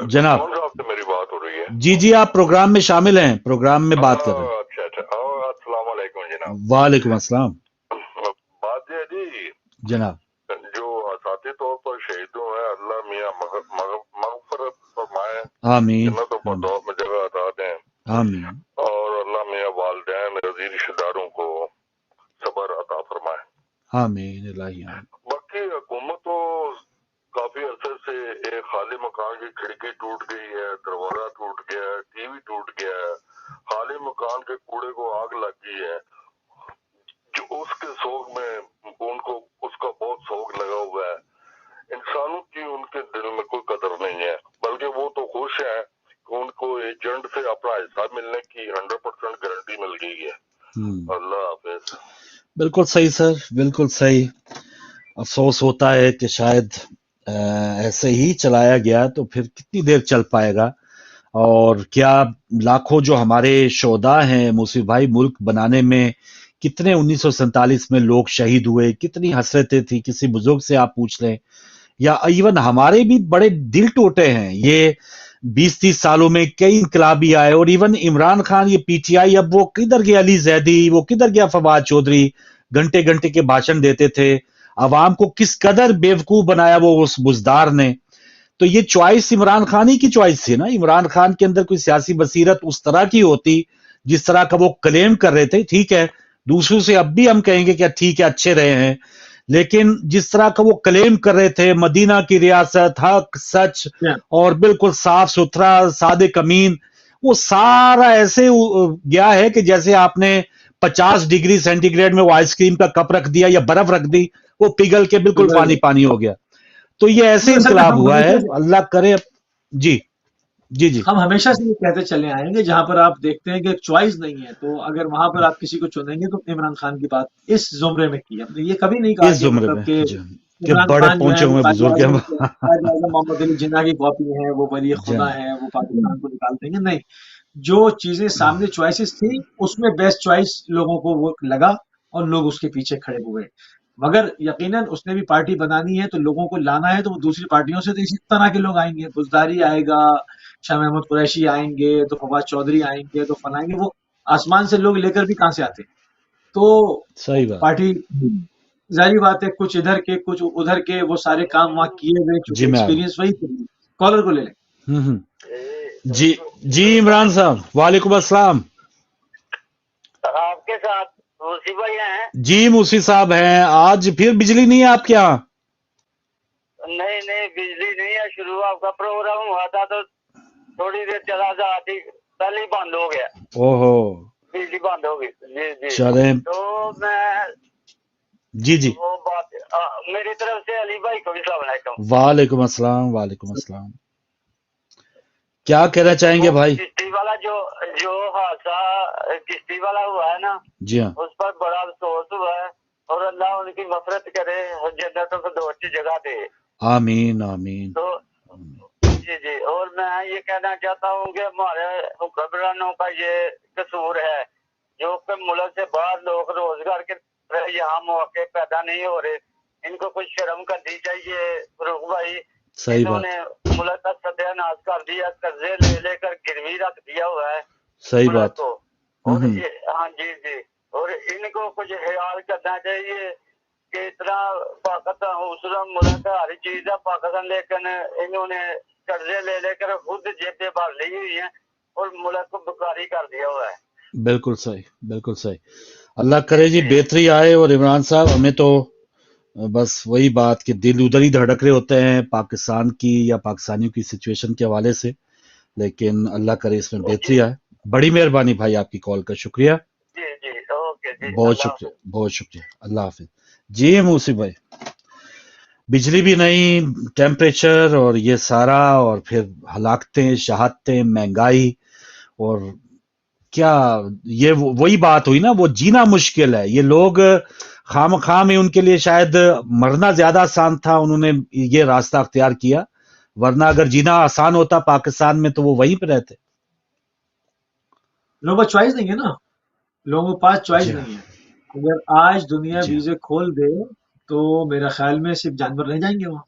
जनाब मेरी बात हो रही है? जी जी आप प्रोग्राम में शामिल हैं, प्रोग्राम में बात कर रहे हैं। अच्छा अच्छा। अस्सलाम वालेकुम जनाब। वालेकुम अस्सलाम। बात यह है जी जनाब, जो असाती तौर पर शहीदों है, अल्लाह मियां मगफरत फरमाए, आमीन, जन्नत में जगह अता दें, आमीन, और अल्लाह मियां वालिदैन रज़ी रिश्तेदारों को सब्र अता फरमाए, आमीन इलाही। बाकी हुकूमत तो काफी अरसे से एक खाली मकान की खिड़की टूट गई है, दरवाजा टूट गया है, टीवी टूट गया है, खाली मकान के कूड़े को आग लग गई है, जो उसके सोग में उनको उसका बहुत सोग लगा हुआ है। इंसानों की उनके दिल में कोई कदर नहीं है, बल्कि वो तो खुश है कि उनको एजेंट से अपना हिस्सा मिलने की 100% गारंटी मिल गई है। अल्लाह हाफिज। बिल्कुल सही सर, बिल्कुल सही। अफसोस होता है कि शायद ऐसे ही चलाया गया तो फिर कितनी देर चल पाएगा, और क्या लाखों जो हमारे शोधा हैं मुसीब भाई, मुल्क बनाने में कितने 1947 में लोग शहीद हुए, कितनी हसरतें थी, किसी बुजुर्ग से आप पूछ लें, या इवन हमारे भी बड़े दिल टूटे हैं। ये 20-30 सालों में कई इनकलाबी आए, और इवन इमरान खान, ये पीटीआई, अब वो किधर गया अली जैदी, वो किधर गया फवाद चौधरी, घंटे घंटे के भाषण देते थे, अवाम को किस कदर बेवकूफ बनाया वो उस बुजदार ने। तो ये चॉइस इमरान खान ही की चॉइस थी ना। इमरान खान के अंदर कोई सियासी बसीरत उस तरह की होती जिस तरह का वो क्लेम कर रहे थे, ठीक है, दूसरों से अब भी हम कहेंगे कि ठीक है अच्छे रहे हैं, लेकिन जिस तरह का वो क्लेम कर रहे थे, मदीना की रियासत, हक, सच और बिल्कुल साफ सुथरा, सादे कमीन, वो सारा ऐसे गया है कि जैसे आपने 50 डिग्री सेंटीग्रेड में वो आइसक्रीम का कप रख दिया या बर्फ रख दी, वो पिघल के बिल्कुल पानी पानी हो गया। तो ये ऐसे इंकलाब हुआ है, अल्लाह करे। जी जी जी। हम हमेशा से ये कहते चले आएंगे, जहां पर आप देखते हैं कि एक चॉइस नहीं है, तो अगर वहां पर आप किसी को चुनेंगे तो इमरान खान की बात इस जुमरे में की। हमने ये कभी नहीं कहा कि मतलब कि बड़े पहुंचे हुए बुजुर्ग हैं, मोहम्मद अली जिन्ना की कॉपी है, वो वली खुदा है, वो पाकिस्तान को निकाल देंगे, नहीं। जो चीजें सामने चॉइसेस थी उसमें बेस्ट चॉइस लोगों को वो लगा और लोग उसके पीछे खड़े हुए। मगर यकीनन उसने भी पार्टी बनानी है, तो लोगों को लाना है, तो वो दूसरी पार्टियों से तो इसी तरह के लोग आएंगे, बुजदारी आएगा, शाह महमूद कुरैशी आएंगे, तो फवाद चौधरी आएंगे, तो फलाएंगे, वो आसमान से लोग लेकर भी कहां से आते। तो सही बात। पार्टी ظاہری بات ہے کچھ ادھر کے کچھ ادھر کے وہ سارے کام وہاں کیے ہوئے چونکہ ایکسپیرینس وہی تھے. کالر کو لے لیں. جی عمران صاحب وعلیکم السلام. آپ کے ساتھ موسی بھائی ہیں؟ جی موسی صاحب ہیں. آج پھر بجلی نہیں ہے آپ کے یہاں؟ نہیں بجلی نہیں ہے. شروع آپ کا پروگرام ہوا تھا تو تھوڑی دیر چلا جا آتی پہلے ہی بند ہو گیا. بجلی بند ہو گئی. جی چلیں. تو میں جی وہ بات میری طرف سے علی بھائی کو بھی السلام علیکم. وعلیکم السلام. وعلیکم السلام. کیا کہنا چاہیں گے بھائی؟ کشتی والا جو حادثہ کشتی والا ہوا ہے نا، جی ہاں، اس پر بڑا افسوس ہوا ہے اور اللہ ان کی مغفرت کرے، جنت الفردوس کی جگہ دے. آمین آمین. تو جی اور میں یہ کہنا چاہتا ہوں کہ ہمارے حکمرانوں کا یہ قصور ہے جو کہ ملک سے باہر لوگ روزگار کے یہاں موقع پیدا نہیں ہو رہے. ان کو کچھ شرم کرنی چاہیے. فروغ بھائی انہوں نے ملک کا ستیہ ناش کر دیا، قرضے لے کر گروی رکھ دیا ہوا ہے. صحیح بات. اور ہاں جی اور ان کو کچھ خیال کرنا چاہیے کہ اتنا پاکستان ملک کا ہر چیز ہے پاکستان، لیکن انہوں نے قرضے لے کر خود جیبیں بھر لی ہوئی ہیں اور ملک کو بکاری کر دیا ہوا ہے. بالکل صحیح، بالکل صحیح. اللہ کرے جی بہتری آئے. اور عمران صاحب ہمیں تو بس وہی بات کہ دل ادھر ہی دھڑک رہے ہوتے ہیں پاکستان کی یا پاکستانیوں کی سچویشن کے حوالے سے، لیکن اللہ کرے اس میں بہتری آئے. بڑی مہربانی بھائی آپ کی کال کا شکریہ. جی اوکے جی، بہت شکریہ، بہت شکریہ. اللہ حافظ. جی موسی بھائی بجلی بھی نہیں، ٹیمپریچر اور یہ سارا، اور پھر ہلاکتیں، شہادتیں، مہنگائی، اور کیا یہ وہی بات ہوئی نا، وہ جینا مشکل ہے. یہ لوگ خام میں ان کے لیے شاید مرنا زیادہ آسان تھا، انہوں نے یہ راستہ اختیار کیا، ورنہ اگر جینا آسان ہوتا پاکستان میں تو وہ وہیں پہ رہتے. لوگوں کا چوائس نہیں ہے نا، لوگوں کے پاس چوائس نہیں ہے. اگر آج دنیا ویزے کھول دے تو میرا خیال میں صرف جانور رہ جائیں گے وہاں،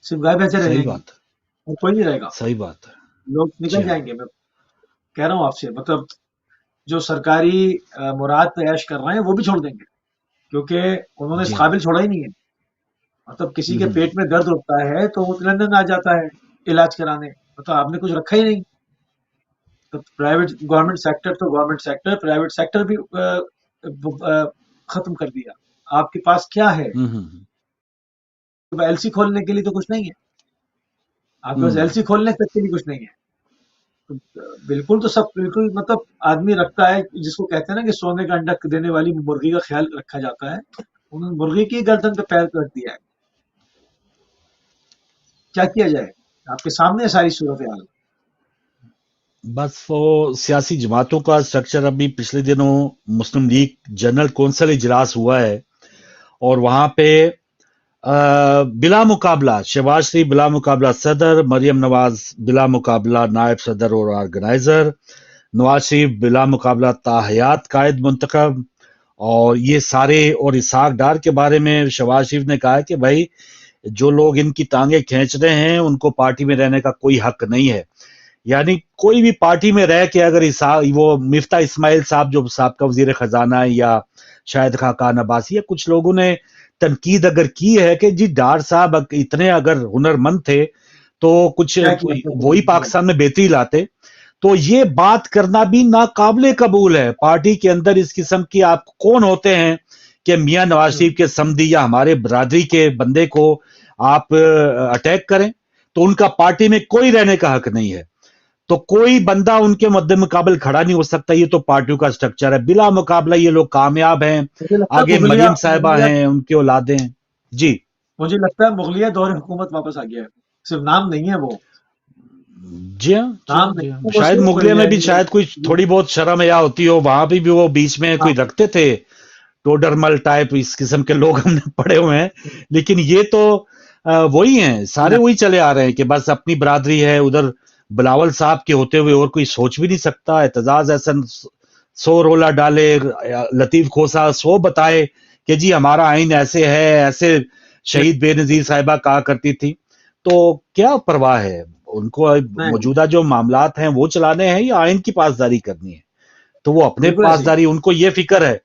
صرف گائے بھینسیں رہ جائیں گے اور کوئی نہیں رہے گا. صحیح بات ہے. لوگ نکل جائیں گے. میں کہہ رہا ہوں آپ سے، مطلب جو سرکاری مراد پہ عیش کر رہے ہیں وہ بھی چھوڑ دیں گے، کیونکہ انہوں نے اس قابل چھوڑا ہی نہیں ہے. مطلب کسی کے پیٹ میں درد ہوتا ہے تو وہ لندن آ جاتا ہے علاج کرانے، مطلب آپ نے کچھ رکھا ہی نہیں. تو پرائیویٹ گورنمنٹ سیکٹر تو گورنمنٹ سیکٹر، پرائیویٹ سیکٹر بھی ختم کر دیا. آپ کے پاس کیا ہے؟ ایل سی کھولنے کے لیے تو کچھ نہیں ہے آپ کے پاس. ایل سی کھولنے تک کے لیے کچھ نہیں ہے. بالکل تو سب بالکل مطلب آدمی رکھتا ہے جس کو کہتے ہیں نا کہ سونے کا انڈا دینے والی مرغی کا خیال رکھا جاتا ہے. انہوں نے مرغی کی گردن پہ پیر کر دیا ہے. کیا کیا جائے؟ آپ کے سامنے ساری صورتحال. بس وہ سیاسی جماعتوں کا سٹرکچر. ابھی پچھلے دنوں مسلم لیگ جنرل کونسل اجلاس ہوا ہے اور وہاں پہ بلا مقابلہ شہباز شریف بلا مقابلہ صدر، مریم نواز بلا مقابلہ نائب صدر اور آرگنائزر، نواز شریف بلا مقابلہ تاحیات قائد منتخب، اور یہ سارے. اور اسحاق ڈار کے بارے میں شہباز شریف نے کہا کہ بھائی جو لوگ ان کی ٹانگیں کھینچ رہے ہیں ان کو پارٹی میں رہنے کا کوئی حق نہیں ہے. یعنی کوئی بھی پارٹی میں رہ کے اگر وہ مفتاح اسماعیل صاحب جو سابقہ وزیر خزانہ ہے، یا شاہد خاقان عباسی، یا کچھ لوگوں نے تنقید اگر کی ہے کہ جی ڈار صاحب اتنے اگر ہنرمند تھے تو کچھ وہی پاکستان میں بہتری لاتے، تو یہ بات کرنا بھی ناقابل قبول ہے. پارٹی کے اندر اس قسم کی آپ کون ہوتے ہیں کہ میاں نواز شریف کے سمدھی یا ہمارے برادری کے بندے کو آپ اٹیک کریں؟ تو ان کا پارٹی میں کوئی رہنے کا حق نہیں ہے. تو کوئی بندہ ان کے مد مقابل کھڑا نہیں ہو سکتا. یہ تو پارٹیوں کا سٹرکچر ہے. بلا مقابلہ یہ لوگ کامیاب ہیں. آگے مریم صاحبہ ہیں، ان کے اولادیں ہیں. جی مجھے لگتا ہے مغلیہ دور حکومت واپس آ گیا ہے. صرف نام نہیں ہے وہ. جی ہاں، شاید مغلیہ میں بھی شاید کوئی تھوڑی بہت شرم حیا ہوتی ہو. وہاں بھی وہ بیچ میں کوئی رکھتے تھے ٹوڈرمل ٹائپ اس قسم کے لوگ ہم نے پڑھے ہوئے ہیں. لیکن یہ تو وہی ہیں، سارے وہی چلے آ رہے ہیں کہ بس اپنی برادری ہے. ادھر بلاول صاحب کے ہوتے ہوئے اور کوئی سوچ بھی نہیں سکتا. اعتزاز احسن 100 رولا ڈالے، لطیف کھوسا 100 بتائے کہ جی ہمارا آئین ایسے ہے، ایسے شہید بے نظیر صاحبہ کہا کرتی تھی. تو کیا پرواہ ہے ان کو؟ موجودہ جو معاملات ہیں وہ چلانے ہیں یا آئین کی پاسداری کرنی ہے؟ تو وہ اپنے پاسداری، ان کو یہ فکر ہے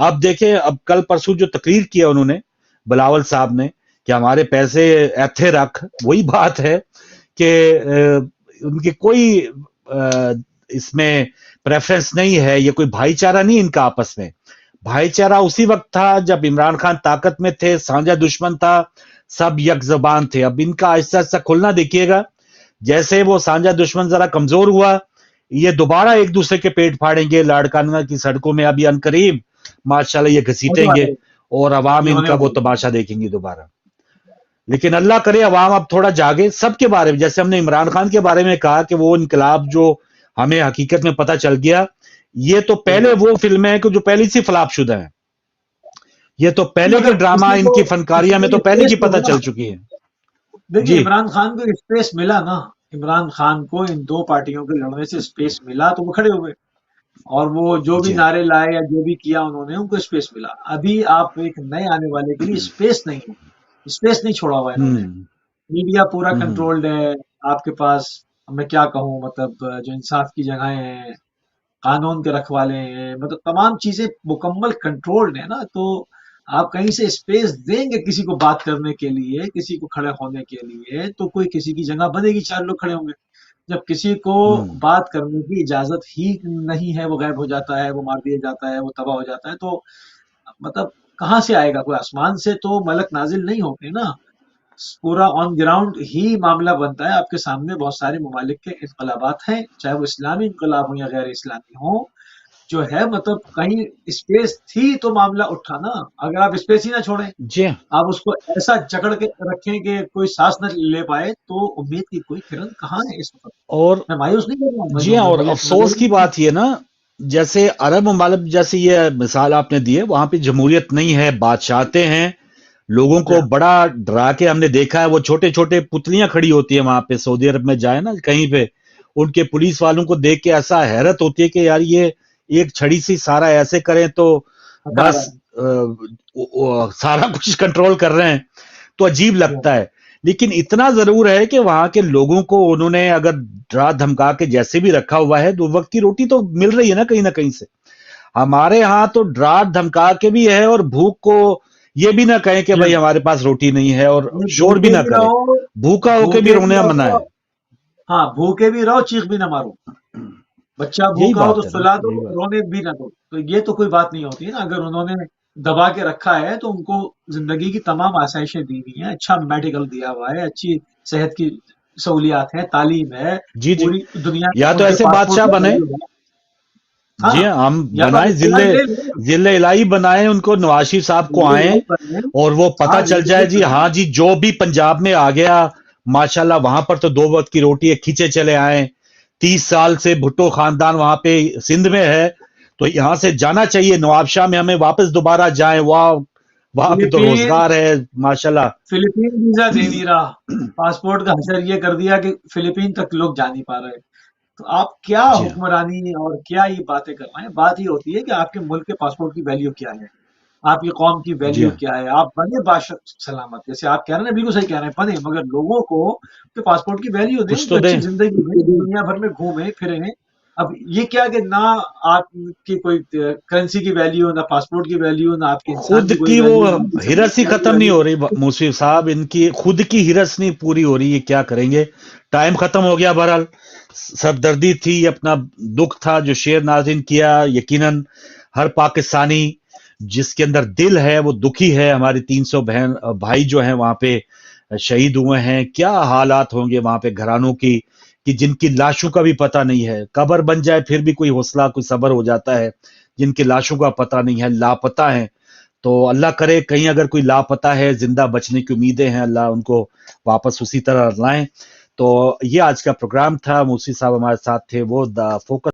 आप देखें, अब कल परसों जो तकरीर किया उन्होंने बिलावल साहब ने कि हमारे पैसे ऐथे रख, वही बात है कि उनकी कोई इसमें प्रेफरेंस नहीं है, ये कोई भाईचारा नहीं इनका आपस में। भाईचारा उसी वक्त था जब इमरान खान ताकत में थे, साझा दुश्मन था, सब यकजबान थे। अब इनका आहिस्ता आहिस्ता खुलना देखिएगा, जैसे वो साझा दुश्मन जरा कमजोर हुआ, ये दोबारा एक दूसरे के पेट फाड़ेंगे, लाड़काना की सड़कों में अभी अनकरीब माशाल्लाह ये घसीटेंगे और अवाम इनका वो तमाशा देखेंगी दोबारा। लेकिन अल्लाह करे अवाम अब थोड़ा जागे सबके बारे में। जैसे हमने इमरान खान के बारे में कहा कि वो इनकलाब जो हमें हकीकत में पता चल गया, ये तो पहले वो फिल्म है कि जो पहले से फ्लॉप शुदा है, ये तो पहले के ड्रामा इनकी फनकारियां में तो पहले की पता चल चुकी है। देखिए इमरान खान को स्पेस मिला ना, इमरान खान को इन दो पार्टियों के लड़ने से स्पेस मिला तो वो खड़े हुए और वो जो भी नारे लाए या जो भी किया उन्होंने, उनको स्पेस मिला। अभी आप एक नए आने वाले के लिए स्पेस नहीं है, स्पेस नहीं छोड़ा हुआ है इन्होंने। मीडिया पूरा कंट्रोल्ड है आपके पास, मैं क्या कहूँ, मतलब जो इंसाफ की जगहें हैं, कानून के रखवाले हैं, मतलब तमाम चीजें मुकम्मल कंट्रोल्ड है ना। तो आप कहीं से स्पेस देंगे किसी को बात करने के लिए, किसी को खड़े होने के लिए, तो कोई किसी की जगह बनेगी, चार लोग खड़े होंगे। जब किसी को बात करने की इजाजत ही नहीं है, वो गायब हो जाता है, वो मार दिया जाता है, वो तबाह हो जाता है, तो मतलब कहाँ से आएगा? कोई आसमान से तो मलक नाजिल नहीं होते ना, पूरा ऑन ग्राउंड ही मामला बनता है। आपके सामने बहुत सारे ममालिक के इनकलाबात हैं, चाहे वो इस्लामी इनकलाब हो या गैर इस्लामी हो, जो है मतलब कहीं स्पेस थी तो मामला उठा ना। अगर आप स्पेस ही ना छोड़ें जी, आप उसको ऐसा जकड़ के रखें कि कोई सांस न ले पाए, तो उम्मीद की कोई किरण कहाँ है इस वक्त। और मैं मायूस नहीं कर रहा हूँ जी, और अफसोस की बात ये ना, जैसे अरब ममालिक जैसे ये मिसाल आपने दी है, वहां पे जमहूरियत नहीं है, बादशाहते हैं, लोगों को बड़ा डरा के हमने देखा है। वो छोटे छोटे पुतलियां खड़ी होती है वहां पे, सऊदी अरब में जाए ना कहीं पे, उनके पुलिस वालों को देख के ऐसा हैरत होती है कि यार ये एक छड़ी सी सारा ऐसे करें तो बस सारा कुछ कंट्रोल कर रहे हैं, तो अजीब लगता है। लेकिन इतना जरूर है कि वहां के लोगों को उन्होंने अगर डरा धमका के जैसे भी रखा हुआ है, 2 वक्त की रोटी तो मिल रही है ना कहीं से। हमारे यहाँ तो डरा धमका के भी है और भूख को ये भी ना कहें कि भाई हमारे पास रोटी नहीं है, और शोर भी ना करें, भूखा होके भी रोने मना है। हाँ, भूखे भी रहो, चीख भी ना मारो। बच्चा भूखा हो तो सुला दो, रोने भी ना दो। तो ये तो कोई बात नहीं होती है ना। अगर उन्होंने दबा के रखा है तो उनको जिंदगी की तमाम आसाइशें दी हुई हैं, अच्छा मेडिकल दिया हुआ है, अच्छी सेहत की सहूलियात है, तालीम है, पूरी दुनिया या तो ऐसे बादशाह बने। जी हम बनाए, जिले इलाही बनाए, उनको नवाज शरीफ साहब को आए और वो पता चल जाए जी, हाँ जी, जो भी पंजाब में आ गया माशाल्लाह, वहां पर तो 2 वक्त की रोटी खींचे चले आए। 30 साल से भुट्टो खानदान वहां पे सिंध में है, तो यहां से जाना चाहिए नवाबशाह में, हमें वापस दोबारा जाएं। वहां पे तो रोजगार है माशाल्लाह। फिलीपीन वीजा दे नहीं रहा, पासपोर्ट का हशर ये कर दिया कि फिलीपीन तक लोग जा नहीं पा रहे। तो आप क्या हुक्मरानी और क्या ये बातें कर रहे हैं? बात ये होती है कि आपके मुल्क के पासपोर्ट की वैल्यू क्या है, आपकी कौम की वैल्यू क्या है। आप बने बादशाह सलामत, जैसे आप कह रहे हैं, बिल्कुल सही कह रहे हैं, बने, मगर लोगों को के पासपोर्ट की वैल्यू दें, तो अच्छी जिंदगी में दुनिया भर में घूमे फिरे। अब ये क्या कि ना आपकी कोई करेंसी की वैल्यू, ना पासपोर्ट की वैल्यू, ना आपकी खुद की वो हिरस ही खत्म नहीं हो रही मुसीफ साहब, इनकी खुद की हिरस नहीं पूरी हो रही है। क्या करेंगे, टाइम खत्म हो गया। बहरहाल सरदर्दी थी, अपना दुख था जो शेर नाज़रीन किया। यकीनन हर पाकिस्तानी जिसके अंदर दिल है वो दुखी है। हमारी 300 बहन भाई जो हैं वहां पे शहीद हुए हैं, क्या हालात होंगे वहां पे घरानों की, कि जिनकी लाशों का भी पता नहीं है। कब्र बन जाए फिर भी कोई हौसला, कोई सब्र हो जाता है, जिनकी लाशों का पता नहीं है, लापता है। तो अल्लाह करे कहीं अगर कोई लापता है, जिंदा बचने की उम्मीदें हैं, अल्लाह उनको वापस उसी तरह लाएं। तो ये आज का प्रोग्राम था, मूसी साहब हमारे साथ थे, वो द फोकस